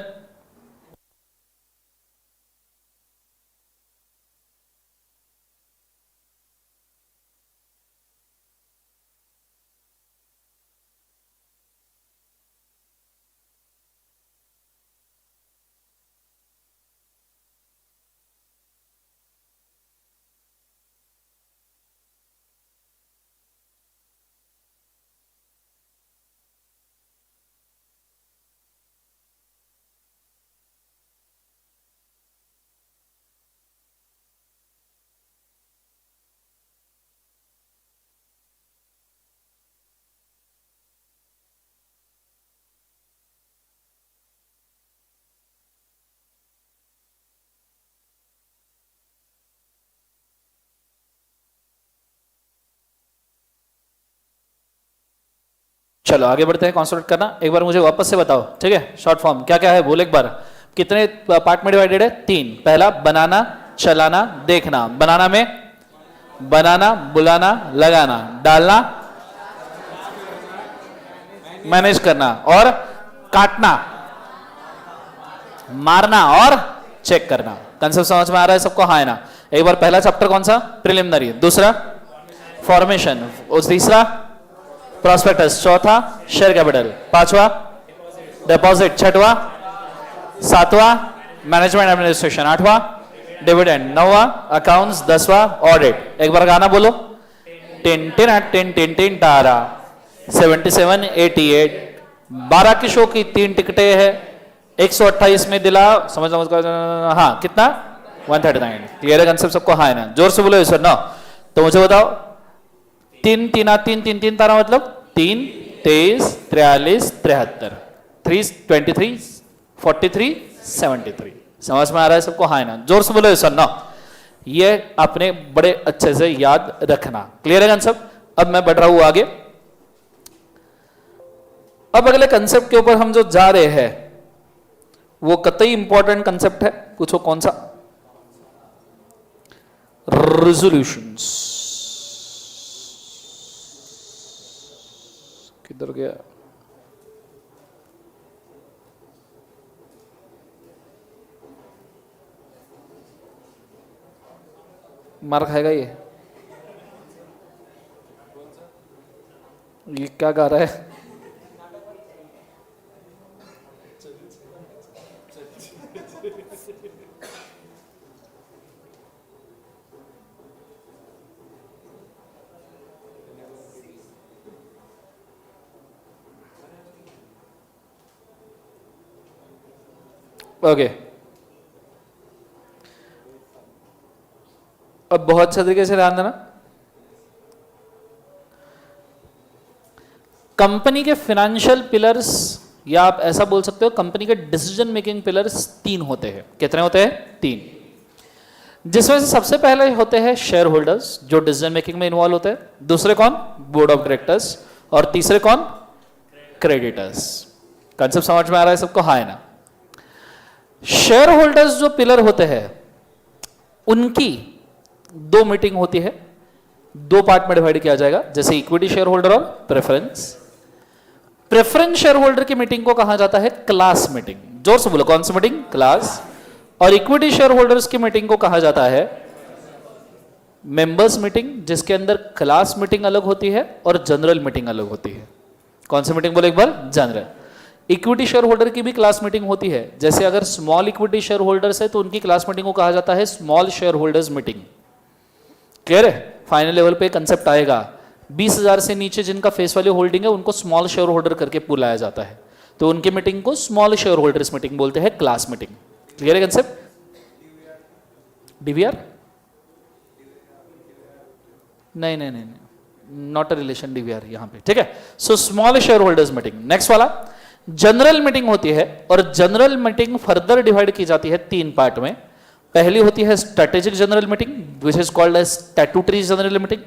चलो आगे बढ़ते हैं। कॉन्सेप्ट करना एक बार मुझे वापस से बताओ, ठीक है? शॉर्ट फॉर्म क्या क्या है बोल एक बार। कितने पार्ट में डिवाइडेड है? 3। पहला बनाना, चलाना, देखना। बनाना में बनाना, बुलाना, लगाना, डालना, मैनेज करना, और काटना, मारना और चेक करना। कंसेप्ट समझ में आ रहा है सबको? हाँ है ना? एक बार पहला चैप्टर कौन सा? प्रिलिमिनरी। दूसरा फॉर्मेशन, तीसरा प्रोस्पेक्टस, चौथा शेयर कैपिटल, पांचवा डिपॉजिट, छठवा, सातवां मैनेजमेंट एडमिनिस्ट्रेशन, आठवां डिविडेंड, नौवां अकाउंट्स, 10वां ऑडिट। एक बार गाना बोलो। टिन टिन टिन टिन टिन टारा 77 88। 12 की शो की 3 टिकटें है, 128 में दिला, समझ लो। हाँ कितना? 139। क्लियर है कंसेप्ट सबको? हाँ है ना? जोर से बोलो इस ना। तो मुझे बताओ, 3 तीना 3 3 3 तारा मतलब 3 23 43 73, 3 23 43 73। समझ में आ रहा है सबको? हाँ है ना? जोर से बोलो सर ना। ये आपने बड़े अच्छे से याद रखना। क्लियर है कंसेप्ट? अब मैं बढ़ रहा हूं आगे। अब अगले कंसेप्ट के ऊपर हम जो जा रहे हैं वो कतई इंपॉर्टेंट कंसेप्ट है। पूछो कौन सा? रेजोल्यूशंस। किधर गया? मार खाएगा ये क्या गा रहा है? ओके अब बहुत अच्छे तरीके से ध्यान देना। कंपनी के फाइनेंशियल पिलर्स, या आप ऐसा बोल सकते हो कंपनी के डिसीजन मेकिंग पिलर्स 3 होते हैं। कितने होते हैं? 3। जिसमें से सबसे पहले होते हैं शेयर होल्डर्स जो डिसीजन मेकिंग में इन्वॉल्व होते हैं। दूसरे कौन? Board of directors. और तीसरे कौन? क्रेडिटर्स। कंसेप्ट समझ में आ रहा है सबको? हाँ है ना? शेयर होल्डर्स जो पिलर होते हैं उनकी दो मीटिंग होती है, दो पार्ट में डिवाइड किया जाएगा, जैसे इक्विटी शेयर होल्डर और प्रेफरेंस। प्रेफरेंस शेयर होल्डर की मीटिंग को कहा जाता है क्लास मीटिंग। जोर से बोलो, कौन सी मीटिंग? क्लास। और इक्विटी शेयर होल्डर्स की मीटिंग को कहा जाता है मेंबर्स मीटिंग, जिसके अंदर क्लास मीटिंग अलग होती है और जनरल मीटिंग अलग होती है। कौन सी मीटिंग बोले एक बार? जनरल। इक्विटी शेयर होल्डर की भी क्लास मीटिंग होती है, जैसे अगर स्मॉल इक्विटी शेयर होल्डर्स है तो उनकी क्लास मीटिंग को कहा जाता है small share holders meeting. Clear है? फाइनल लेवल पे कंसेप्ट आएगा, 20,000 से नीचे जिनका फेस वैल्यू होल्डिंग है उनको स्मॉल शेयर होल्डर करके बुलाया जाता है, तो उनकी मीटिंग को स्मॉल शेयर होल्डर्स मीटिंग बोलते हैं, क्लास मीटिंग। क्लियर है कंसेप्ट? डीवीआर नहीं नहीं नहीं, नॉट अ रिलेशन डीवीआर यहां पे, ठीक है। So small share holders meeting. Next वाला जनरल मीटिंग होती है, और जनरल मीटिंग फर्दर डिवाइड की जाती है 3 पार्ट में। पहली होती है strategic general meeting, which is called as statutory general meeting,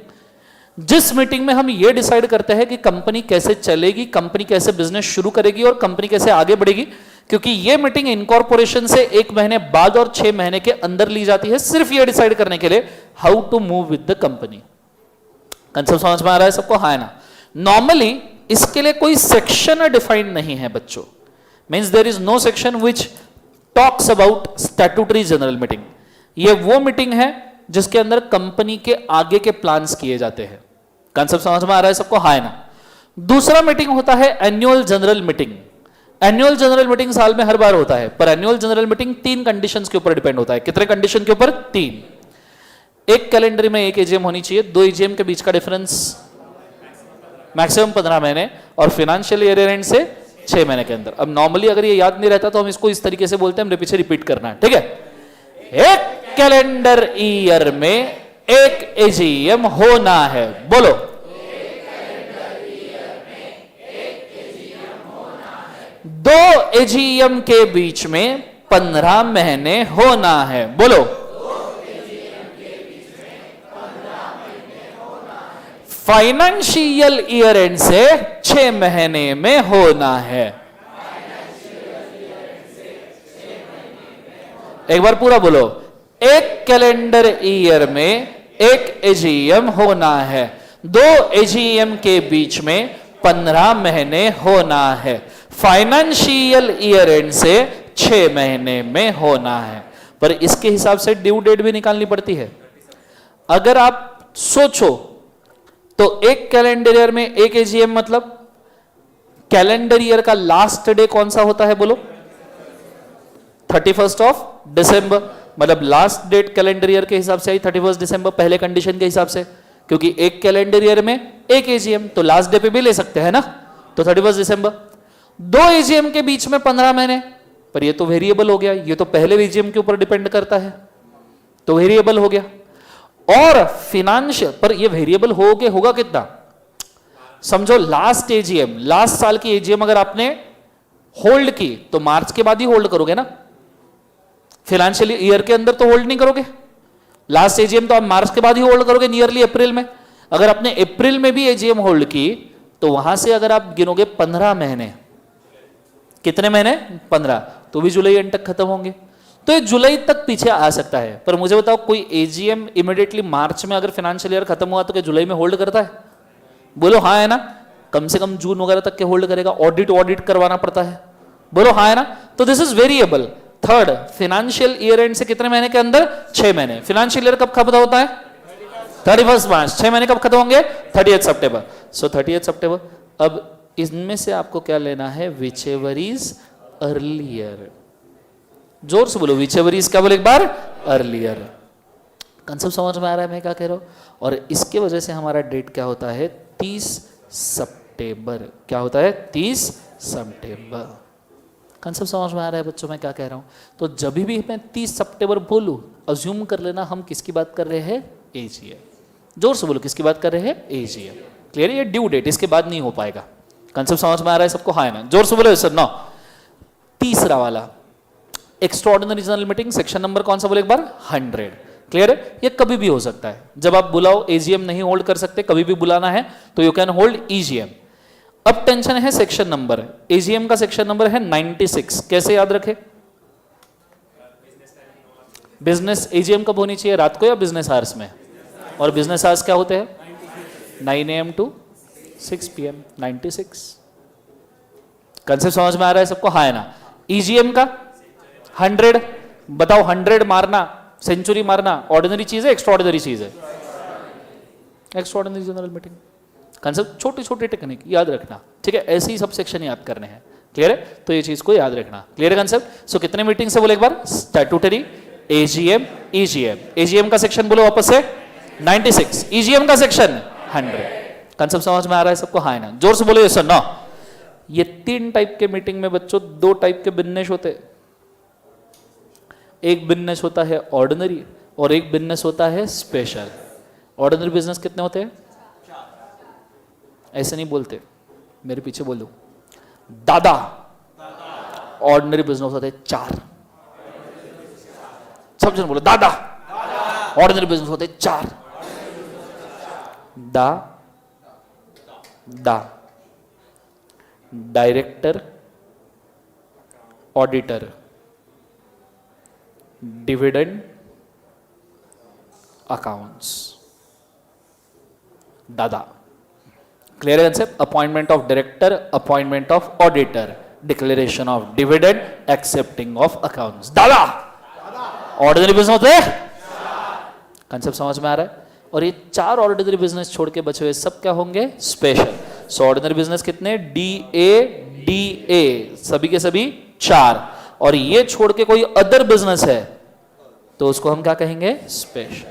जिस मीटिंग में हम ये डिसाइड करते हैं कि कंपनी कैसे चलेगी, कंपनी कैसे बिजनेस शुरू करेगी और कंपनी कैसे आगे बढ़ेगी, क्योंकि ये मीटिंग इनकॉर्पोरेशन से 1 महीने बाद और 6 महीने के अंदर ली जाती है, सिर्फ ये डिसाइड करने के लिए how to move with the company. Concept समझ में आ रहा है सबको? हाँ है ना? नॉर्मली इसके लिए कोई सेक्शन डिफाइंड नहीं है बच्चों, means there is no section which talks about statutory general meeting. ये वो मीटिंग है जिसके अंदर कंपनी के आगे के प्लान्स किए जाते हैं। कंसेप्ट समझ में आ रहा है सबको? हाँ है ना? दूसरा मीटिंग होता है annual general meeting. Annual general meeting साल में हर बार होता है, पर एनुअल जनरल मीटिंग 3 कंडीशंस के ऊपर डिपेंड होता है। कितने कंडीशन के ऊपर? 3। एक कैलेंडर में एक एजीएम होनी चाहिए, 2 एजीएम के बीच का डिफरेंस मैक्सिमम 15 महीने, और फाइनेंशियल ईयर एंड से 6 महीने के अंदर। अब नॉर्मली अगर ये याद नहीं रहता तो हम इसको इस तरीके से बोलते हैं, हमने पीछे रिपीट करना है, ठीक है। एक कैलेंडर ईयर में एक एजीएम होना है, बोलो। दो एजीएम के बीच में 15 महीने होना है, बोलो। फाइनेंशियल ईयर एंड से 6 महीने में होना है। एक बार पूरा बोलो। एक कैलेंडर ईयर में एक एजीएम होना है, 2 एजीएम के बीच में 15 महीने होना है, फाइनेंशियल ईयर एंड से 6 महीने में होना है। पर इसके हिसाब से ड्यू डेट भी निकालनी पड़ती है। अगर आप सोचो तो एक कैलेंडर ईयर में एक एजीएम मतलब कैलेंडर ईयर का लास्ट डे कौन सा होता है, बोलो? 31 ऑफ दिसंबर, मतलब लास्ट डेट कैलेंडर ईयर के हिसाब से आई 31 दिसंबर, पहले कंडीशन के हिसाब से, क्योंकि एक कैलेंडर ईयर में एक एजीएम, तो लास्ट डे पे भी ले सकते हैं ना, तो 31 दिसंबर। 2 एजीएम के बीच में 15 महीने, पर ये तो वेरिएबल हो गया, ये तो पहले एजीएम के ऊपर डिपेंड करता है, तो वेरिएबल हो गया। और फिनेंशियल पर ये वेरिएबल होगा कितना? समझो लास्ट एजीएम, लास्ट साल की एजीएम अगर आपने होल्ड की तो मार्च के बाद ही होल्ड करोगे ना, फाइनेंशियल ईयर के अंदर तो होल्ड नहीं करोगे। लास्ट एजीएम तो आप मार्च के बाद ही होल्ड करोगे, नियरली अप्रैल में। अगर आपने अप्रैल में भी एजीएम होल्ड की तो वहां से अगर आप गिनोगे 15 महीने, कितने महीने? 15, तो भी जुलाई एंड तक खत्म होंगे, तो ये जुलाई तक पीछे आ सकता है। पर मुझे बताओ, कोई एजीएम इमीडिएटली मार्च में अगर फाइनेंशियल ईयर खत्म हुआ तो क्या जुलाई में होल्ड करता है? बोलो हाँ है ना? कम से कम जून वगैरह तक के होल्ड करेगा, ऑडिट करवाना पड़ता है, बोलो हाँ है ना? तो this is variable. Third, financial year and से कितने महीने के अंदर? 6 महीने। फाइनेंशियल ईयर कब खत्म होता है? 31 मार्च। 6 महीने कब खत्म होंगे? 30 सितंबर। सो 30 सितंबर। अब इनमें से आपको क्या लेना है? Which ever is earlier. जोर से बोलो, विच एवर इज, क्या बोले एक बार? अर्लियर। कंसेप्ट समझ में आ रहा है मैं क्या कह रहा हूं? और इसके वजह से हमारा डेट क्या होता है? 30 सितंबर। क्या होता है? 30 सितंबर। कंसेप्ट समझ में आ रहा है बच्चों मैं क्या कह रहा हूं? तो जब भी मैं 30 सितंबर बोलूं, अज्यूम कर लेना हम किसकी बात कर रहे हैं? एजीएम। जोर से बोलो, किसकी बात कर रहे हैं? एजीएम। क्लियर है? ये ड्यू डेट, इसके बाद नहीं हो पाएगा। कंसेप्ट समझ में आ रहा है सबको? हाँ है ना? जोर से बोलो सर। नो, तीसरा वाला extraordinary general meeting, section number कौन सा बोले एक बार? 100। क्लियर है? ये कभी भी हो सकता है, जब आप बुलाओ, एजीएम नहीं होल्ड कर सकते, कभी भी बुलाना है तो यू कैन होल्ड ईजीएम। अब टेंशन है सेक्शन नंबर। एजीएम का सेक्शन नंबर है 96। कैसे याद रखे? बिजनेस एजीएम कब होनी चाहिए, रात को या बिजनेस आवर्स में? और बिजनेस आवर्स क्या होते हैं? 9 AM to 6 PM, 96। कंसेप्ट समझ में आ रहा है सबको? हाँ है ना? ईजीएम का 100, बताओ 100 मारना, सेंचुरी मारना ऑर्डिनरी चीज है, एक्स्ट्रा ऑर्डिनरी चीज है? Extra ordinary general meeting. Concept छोटी छोटी टेक्निक याद रखना, ठीक है? ऐसे ही सब सेक्शन याद करने हैं, क्लियर है? तो ये चीज को याद रखना, क्लियर है कंसेप्ट? सो कितने मीटिंग से बोले एक बार? Statutory, AGM, EGM. एजीएम का सेक्शन बोलो वापस से 96, ईजीएम का सेक्शन 100। कंसेप्ट समझ में आ रहा है सबको? हाँ है ना? जोर से बोलो यस और नो। ये 3 टाइप के मीटिंग में बच्चों 2 टाइप के बिजनेस होते हैं। एक बिजनेस होता है ऑर्डिनरी और एक बिजनेस होता है स्पेशल। ऑर्डिनरी बिजनेस कितने होते हैं? ऐसे नहीं बोलते, मेरे पीछे बोलो दादा। ऑर्डिनरी बिजनेस होते हैं 4। सब जन बोलो दादा। ऑर्डिनरी बिजनेस होते हैं 4। दा दा डायरेक्टर, ऑडिटर, डिविडेंड, अकाउंट्स। दादा, clear concept? Appointment of director, appointment of auditor, declaration of dividend, accepting of accounts. दादा ऑर्डिनरी बिजनेस होते हैं। कंसेप्ट समझ में आ रहा है? और ये 4 ऑर्डिनरी बिजनेस छोड़ के बचे हुए सब क्या होंगे? स्पेशल। सो ऑर्डिनरी बिजनेस कितने? DA सभी के सभी 4। और ये छोड़ के कोई अदर बिजनेस है तो उसको हम क्या कहेंगे? स्पेशल।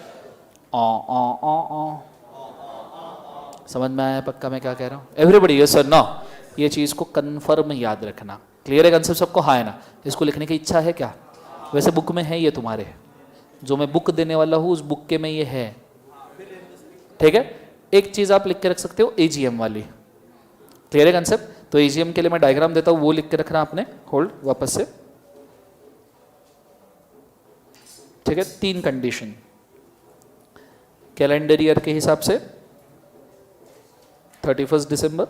समझ में आया पक्का मैं क्या कह रहा हूं? Everybody yes sir no? ये चीज को कंफर्म याद रखना, क्लियर है कंसेप्ट सबको? हाँ है ना? इसको लिखने की इच्छा है क्या? वैसे बुक में है ये तुम्हारे, जो मैं बुक देने वाला हूं उस बुक के में ये है, ठीक है? एक चीज आप लिख के रख सकते हो, एजीएम वाली, क्लियर है कंसेप्ट? तो एजीएम के लिए मैं डायग्राम देता हूं, वो लिख के रखना आपने। होल्ड वापस से, ठीक है? 3 कंडीशन कैलेंडर ईयर के हिसाब से 31 दिसंबर,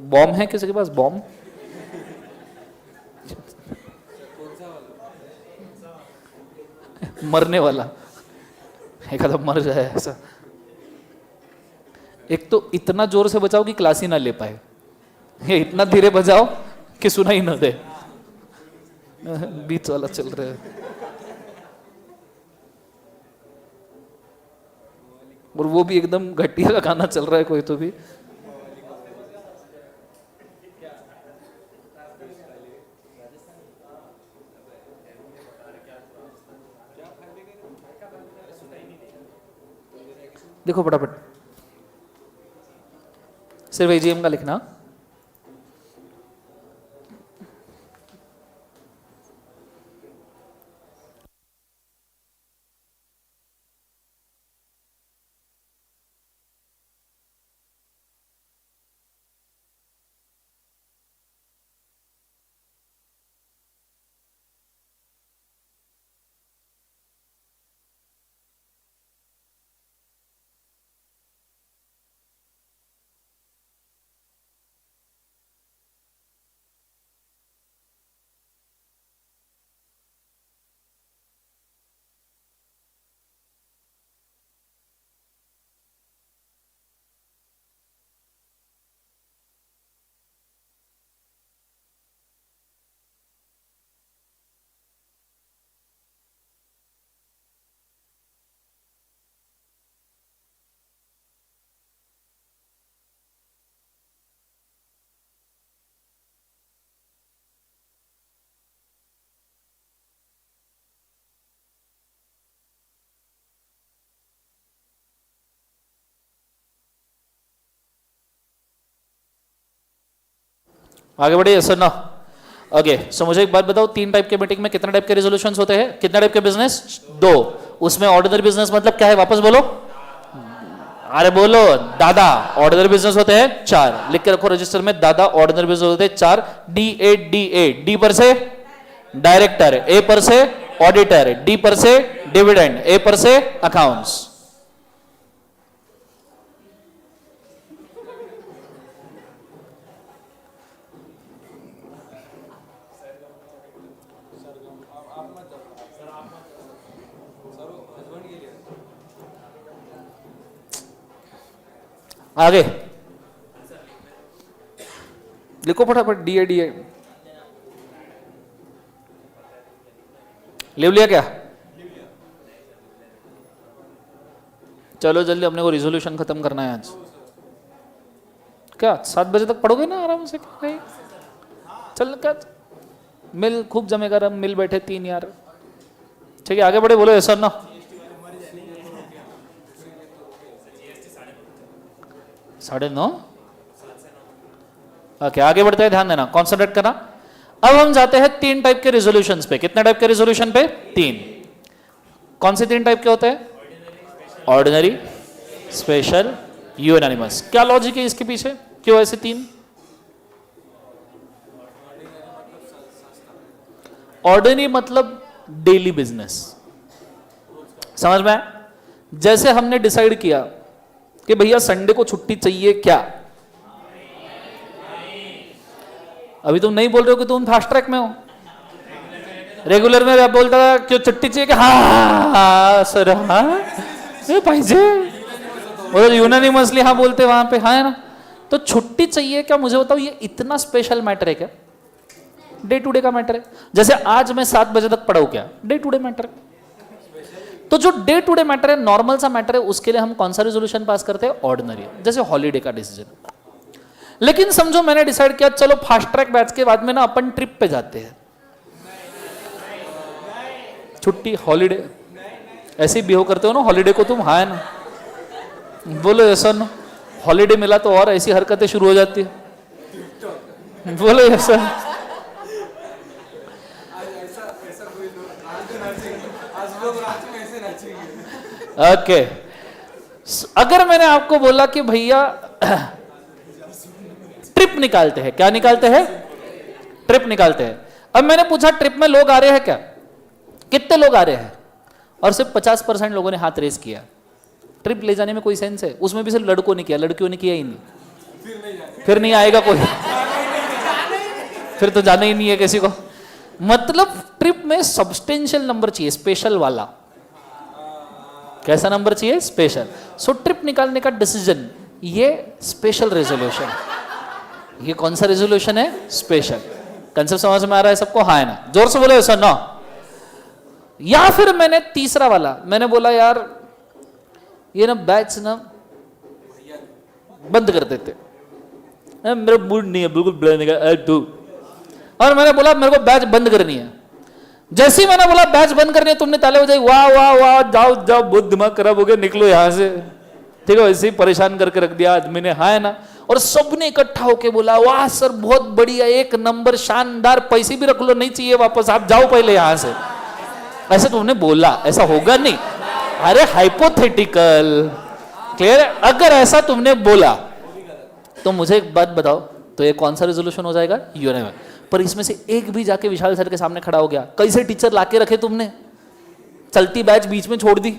बॉम्ब है किसी के पास? बॉम्ब मरने वाला, एक आधा मर जाए ऐसा। एक तो इतना जोर से बजाओ कि क्लास ही ना ले पाए, ये इतना धीरे बजाओ कि सुना ही ना दे। बीच वाला चल रहा है और वो भी एकदम घटिया का गाना चल रहा है कोई तो भी। देखो फटाफट, सिर्फ एजीएम का लिखना। आगे बढ़े यस और नो? ओके, सो मुझे एक बात बताओ, 3 टाइप के मीटिंग में कितने टाइप के रेजोल्यूशंस होते हैं? कितने टाइप के बिजनेस? 2। उसमें ऑर्डिनरी बिजनेस मतलब क्या है? वापस बोलो, अरे बोलो दादा। ऑर्डिनरी बिजनेस होते हैं 4, लिख के रखो रजिस्टर में, दादा ऑर्डिनरी बिजनेस होते हैं 4। डी पर से डायरेक्टर, ए पर से ऑडिटर, डी पर से डिविडेंड, ए पर से अकाउंट्स। आगे लिखो फटाफट, डीए डीए लिख लिया क्या? चलो जल्दी, अपने को रिजोल्यूशन खत्म करना है आज। क्या 7 बजे तक पढ़ोगे ना आराम से? नहीं चल क्या मिल खूब जमेगा रम, मिल बैठे 3 यार। ठीक है आगे बढ़े, बोलो ऐसा ना। 9:30 ओके आगे बढ़ते हैं, ध्यान देना, कॉन्सेंट्रेट करना। अब हम जाते हैं 3 टाइप के रेजोल्यूशंस पे। कितने टाइप के रेजोल्यूशन पे? 3। कौन से 3 टाइप के होते हैं? Ordinary, special, unanimous. क्या लॉजिक है इसके पीछे, क्यों ऐसे 3? ऑर्डिनरी मतलब डेली बिजनेस, समझ में आया? जैसे हमने डिसाइड किया कि भैया संडे को छुट्टी चाहिए क्या? अभी तुम नहीं बोल रहे हो कि तुम फास्ट ट्रैक में हो। रेगुलर में आप बोलता था क्यों छुट्टी चाहिए? हाँ सर, हाँ पाहिजे, यूनानिमसली हाँ बोलते वहां पे, हाँ है ना। तो छुट्टी चाहिए क्या, मुझे बताओ, ये इतना स्पेशल मैटर है क्या? डे टू डे का मैटर है। जैसे आज मैं 7 बजे तक पढ़ाऊं, क्या डे टू डे मैटर है? तो जो डे टू डे मैटर है, नॉर्मल सा मैटर है, उसके लिए हम कौन सा रेजोल्यूशन पास करते हैं? ऑर्डिनरी। जैसे हॉलीडे का डिसीजन। लेकिन समझो मैंने डिसाइड किया चलो फास्ट ट्रैक बैच के बाद में ना अपन ट्रिप पे जाते हैं, छुट्टी हॉलीडे, ऐसे ही बिहेव करते हो ना हॉलीडे को तुम, हाँ है ना? बोलो ऐसा ना, हॉलीडे मिला तो और ऐसी हरकतें शुरू हो जाती है। बोलो ऐसा। ओके अगर मैंने आपको बोला कि भैया ट्रिप निकालते हैं, क्या निकालते हैं? ट्रिप निकालते हैं। अब मैंने पूछा ट्रिप में लोग आ रहे हैं क्या? कितने लोग आ रहे हैं? और सिर्फ 50% लोगों ने हाथ रेस किया। ट्रिप ले जाने में कोई सेंस है? उसमें भी सिर्फ लड़कों ने किया, लड़कियों ने किया ही नहीं। फिर नहीं आएगा कोई, फिर तो जाना ही नहीं है किसी को। मतलब ट्रिप में सब्सटेंशियल नंबर चाहिए, स्पेशल वाला। कैसा नंबर चाहिए? स्पेशल। सो ट्रिप निकालने का डिसीजन, ये स्पेशल रेजोल्यूशन। ये कौन सा रेजोल्यूशन है? स्पेशल। कंसेप्ट समझ में आ रहा है सबको? हाँ है ना? जोर से बोलो सर ना। या फिर मैंने तीसरा वाला, मैंने बोला यार ये ना बैच ना बंद कर देते, मेरा मूड नहीं है बिल्कुल, और मैंने बोला मेरे को बैच बंद करनी है। जैसे ही मैंने बोला बैच बंद करनी है, तुमने ताले बजाई, वाह वाह वाह, जाओ जाओ, बहुत दिमाग खराब हो गया, निकलो यहां से। ठीक है, वैसे ही परेशान करके रख दिया आदमी ने, हाँ है ना? और सबने इकट्ठा होके बोला वाह सर बहुत बढ़िया, एक नंबर, शानदार, पैसे भी रख लो, नहीं चाहिए वापस, आप जाओ पहले यहां से। ऐसे तुमने बोला, ऐसा होगा नहीं, अरे हाइपोथेटिकल, क्लियर है? अगर ऐसा तुमने बोला तो मुझे एक बात बताओ, तो ये कौन सा रेजोल्यूशन हो जाएगा? यूनानिमस। पर इसमें से एक भी जाके विशाल सर के सामने खड़ा हो गया, कैसे टीचर लाके रखे तुमने, चलती बैच बीच में छोड़ दी,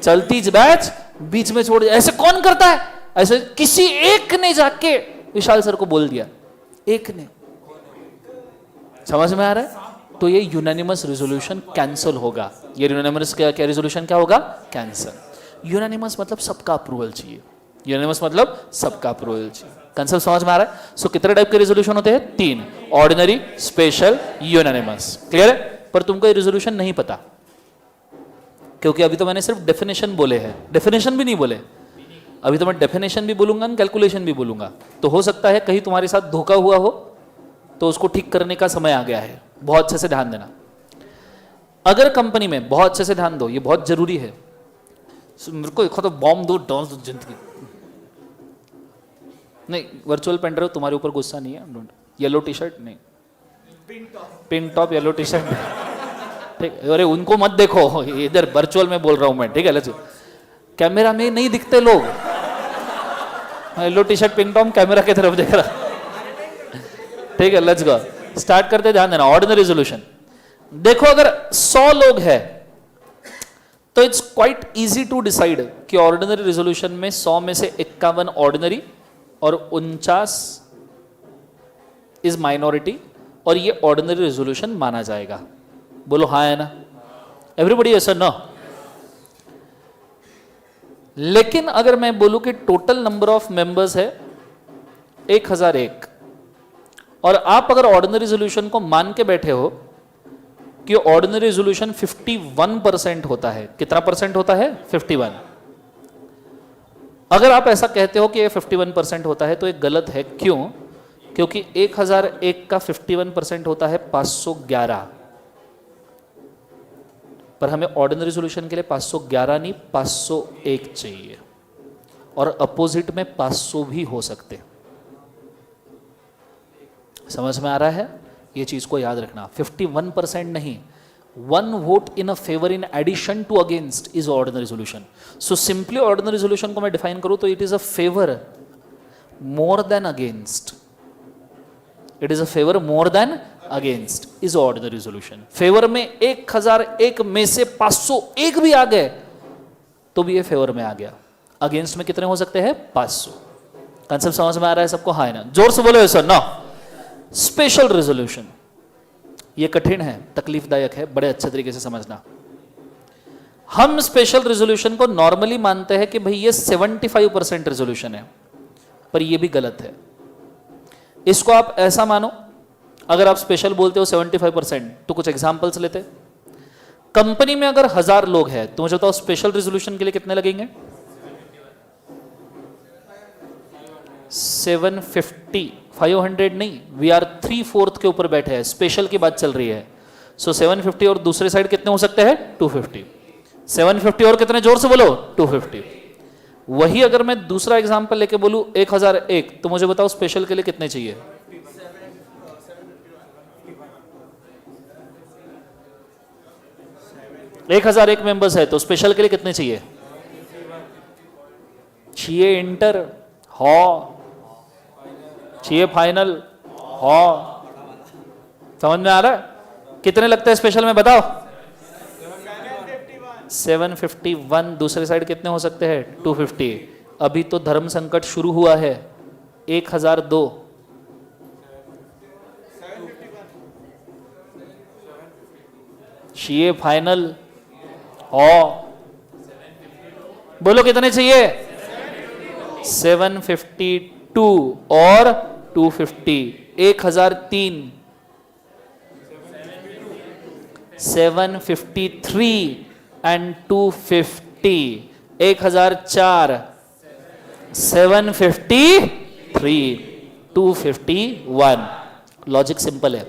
चलती बैच बीच में छोड़ दी, ऐसे कौन करता है? ऐसे किसी एक ने जाके विशाल सर को बोल दिया, एक ने। समझ में आ रहा है? तो ये यूनानिमस रेजोल्यूशन कैंसिल होगा। ये यूनानिमस क्या रेजोल्यूशन क्या होगा? कैंसिल। यूनानिमस मतलब सबका अप्रूवल चाहिए, यूनानिमस मतलब सबका अप्रूवल चाहिए। कंसेप्ट समझ में आ रहा है? सो कितने टाइप के रेजोल्यूशन होते हैं? 3, ऑर्डिनरी, स्पेशल, यूनानिमस। क्लियर है? पर तुमको ये रेजोल्यूशन नहीं पता, क्योंकि अभी तो मैंने सिर्फ डेफिनेशन बोले हैं, डेफिनेशन भी नहीं बोले। अभी तो मैं डेफिनेशन भी बोलूंगा, कैलकुलेशन भी बोलूंगा। तो हो सकता है कहीं तुम्हारे साथ धोखा हुआ हो, तो उसको ठीक करने का समय आ गया है। बहुत अच्छे से ध्यान देना। अगर कंपनी में, बहुत अच्छे से ध्यान दो, ये बहुत जरूरी है। मेरे को एक तो बॉम्ब दो, डांस दो जिंदगी नहीं। वर्चुअल पेन ड्राइव तुम्हारे ऊपर गुस्सा नहीं है, डोंट। येलो टी शर्ट नहीं, pink top yellow T shirt, ठीक। अरे उनको मत देखो, इधर वर्चुअल में बोल रहा हूं मैं, ठीक है? लेट्स कैमरा में नहीं दिखते लोग, yellow T shirt pink top, camera की तरफ देख रहा, ठीक है? लेट्स गो, स्टार्ट करते। ध्यान देना, ऑर्डिनरी रेजोल्यूशन। देखो अगर 100 लोग हैं तो it's quite easy to decide कि ऑर्डिनरी रेजोल्यूशन में 100 में से 51 ऑर्डिनरी और 49 इज माइनॉरिटी, और ये ऑर्डिनरी रेजोल्यूशन माना जाएगा। बोलो हाँ है ना? एवरीबडी, यस और नो? लेकिन अगर मैं बोलूं कि टोटल नंबर ऑफ मेंबर्स है 1001 और आप अगर ऑर्डिनरी रेजोल्यूशन को मान के बैठे हो कि ऑर्डिनरी रेजोल्यूशन 51% होता है, कितना परसेंट होता है? 51। अगर आप ऐसा कहते हो कि ये 51% होता है तो ये गलत है। क्यों? क्योंकि 1001 का 51% होता है 511, पर हमें ऑर्डिनरी रेजोल्यूशन के लिए 511 नहीं 501 चाहिए, और अपोजिट में 500 भी हो सकते। समझ में आ रहा है? ये चीज को याद रखना। 51% नहीं, 1 vote in a favour in addition to against is ordinary resolution. So simply ordinary resolution को मैं डिफाइन करूं तो it is a favour more than against. It is a favour more than against is ordinary resolution. Favour में 1001 में से 501 भी आ गए तो भी ये फेवर में आ गया। अगेंस्ट में कितने हो सकते हैं? 500। कंसेप्ट समझ में आ रहा है सबको? हाँ है ना? जोर से बोलो सर। नो। स्पेशल रेजोल्यूशन, ये कठिन है, तकलीफदायक है, बड़े अच्छे तरीके से समझना। हम स्पेशल रेजोल्यूशन को नॉर्मली मानते हैं कि भाई ये 75% रेजोल्यूशन है, पर ये भी गलत है। इसको आप ऐसा मानो, अगर आप स्पेशल बोलते हो 75%, तो कुछ एग्जांपल्स लेते। कंपनी में अगर 1000 लोग हैं तो मुझे बताओ स्पेशल रेजोल्यूशन के लिए कितने लगेंगे? 750। 500 नहीं, वी आर 3/4 के ऊपर बैठे हैं, स्पेशल की बात चल रही है। सो 750 और दूसरे साइड कितने हो सकते हैं? 250। 750 और कितने? जोर से बोलो। 250। वही अगर मैं दूसरा एग्जांपल लेके बोलूं 1001, तो मुझे बताओ स्पेशल के लिए कितने चाहिए? 1001 मेंबर्स है तो स्पेशल के लिए कितने चाहिए? चाहिए इंटर, हॉ, चाहिए फाइनल, हॉ। समझ में आ रहा है? कितने लगते हैं स्पेशल में? बताओ। 751। दूसरे साइड कितने हो सकते हैं? 250। अभी तो धर्म संकट शुरू हुआ है। 1002। चाहिए फाइनल, हॉ। बोलो कितने चाहिए? 752 और 250। 1003। 753 एंड 250। 1004। 753। 251। लॉजिक सिंपल है।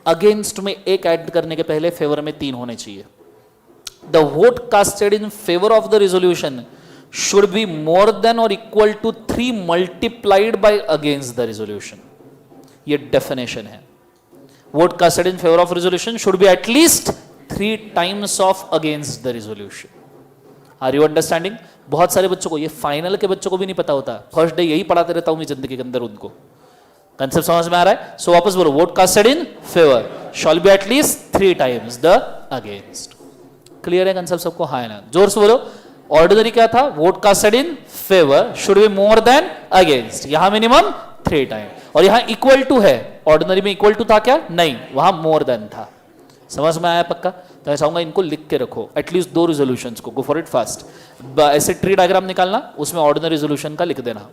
अगेंस्ट में एक ऐड करने के पहले फेवर में 3 होने चाहिए। The vote casted in favour of the resolution should be more than or equal to 3 multiplied by against the resolution. ये डेफिनेशन है। Vote casted in favour of resolution should be at least 3 times of against the resolution. Are you understanding? बहुत सारे बच्चों को, ये final के बच्चों को भी नहीं पता होता, फर्स्ट डे यही पढ़ाते रहता हूं मैं जिंदगी के अंदर उनको। कंसेप्ट समझ में आ रहा है? सो वापस बोलो, vote casted in favour shawl B at least 3 times the against. Clear है कंसेप्ट सबको? हाँ है ना? जोर से बोलो। ऑर्डिनरी क्या था? Vote casted in favour should be more than against, यहां मिनिमम 3 टाइम, और यहां इक्वल टू है। ऑर्डिनरी में इक्वल टू था क्या? नहीं, वहां मोर देन था। समझ में आया पक्का? तो मैं चाहूंगा इनको लिख के रखो, एटलीस्ट 2 रेजोल्यूशंस को। Go for it fast. ऐसे ट्री डायग्राम निकालना, उसमें ऑर्डिनरी रेजोल्यूशन का लिख देना।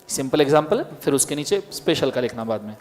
सिंपल एग्जांपल है, फिर उसके नीचे स्पेशल का लिखना बाद में।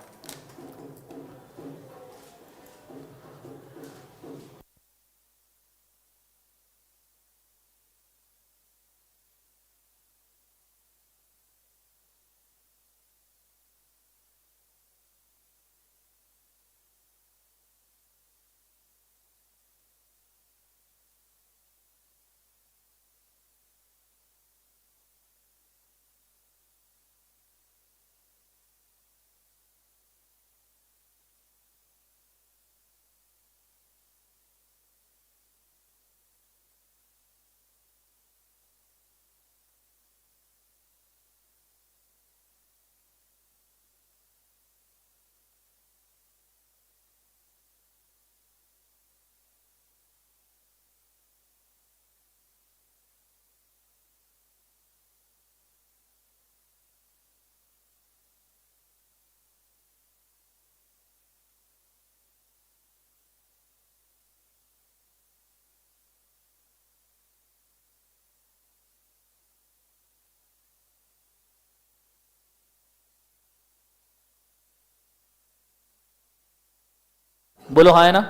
बोलो हाँ है ना।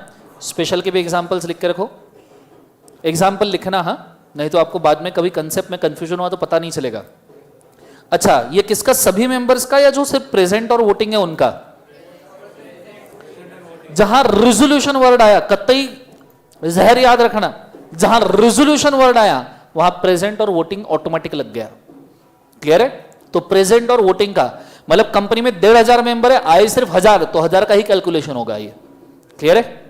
स्पेशल के भी एग्जांपल्स लिख के रखो, एग्जाम्पल लिखना, हाँ, नहीं तो आपको बाद में कभी कंसेप्ट में कंफ्यूजन हुआ तो पता नहीं चलेगा। अच्छा, ये किसका, सभी मेंबर्स का या जो सिर्फ प्रेजेंट और वोटिंग है उनका? जहां रिजोल्यूशन वर्ड आया, कतई जहर याद रखना, जहां रिजोल्यूशन वर्ड आया वहां प्रेजेंट और वोटिंग ऑटोमेटिक लग गया। क्लियर है? तो प्रेजेंट और वोटिंग का मतलब कंपनी में 1,500 मेंबर है, आए सिर्फ 1000, तो 1000 का ही कैलकुलेशन होगा ये। क्लियर है?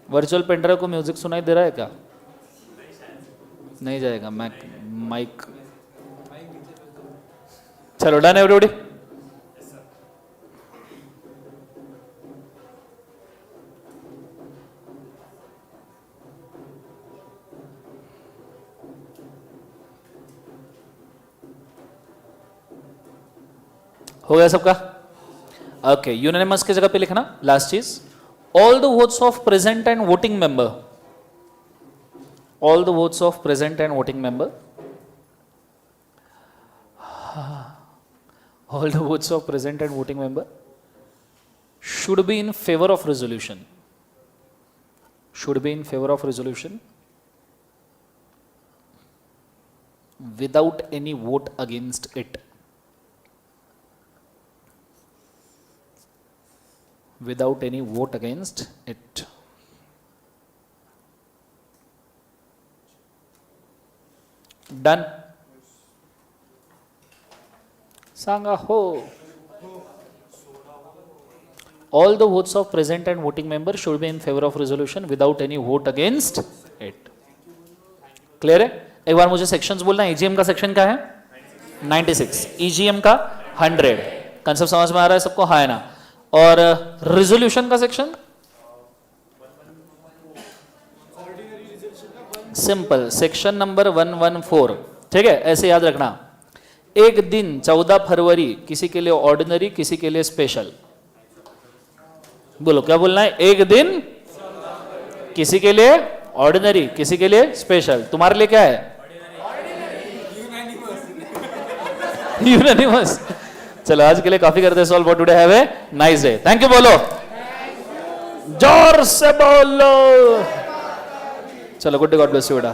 वर्चुअल पेंड्राइव को म्यूजिक सुनाई दे रहा है क्या? नहीं जाएगा माइक। चलो डन एवरीबॉडी। हो गया सबका? ओके, यूनानिमस की जगह पे लिखना लास्ट चीज, all the votes of present and voting member, all the votes of present and voting member, all the votes of present and voting member should be in favor of resolution, should be in favor of resolution without any vote against it, without any vote against it. Done. Sanga ho. All the votes of present and voting members should be in favor of resolution without any vote against it. Clear है? एक बार मुझे sections बोलना है। EGM का section क्या है? 96, EGM का 100। Concept समझ में आ रहा है सबको? हाँ है ना। और रिजोल्यूशन का सेक्शन सिंपल, सेक्शन नंबर 114। ठीक है, ऐसे याद रखना। एक दिन 14 फरवरी किसी के लिए ऑर्डिनरी, किसी के लिए स्पेशल। बोलो क्या बोलना है? एक दिन किसी के लिए ऑर्डिनरी, किसी के लिए स्पेशल। तुम्हारे लिए क्या है? यूनानिमस। चलो आज के लिए काफी करते हैं solve. Today have a nice day. Thank you बोलो, जोर से बोलो। चलो good day, God bless you बेटा।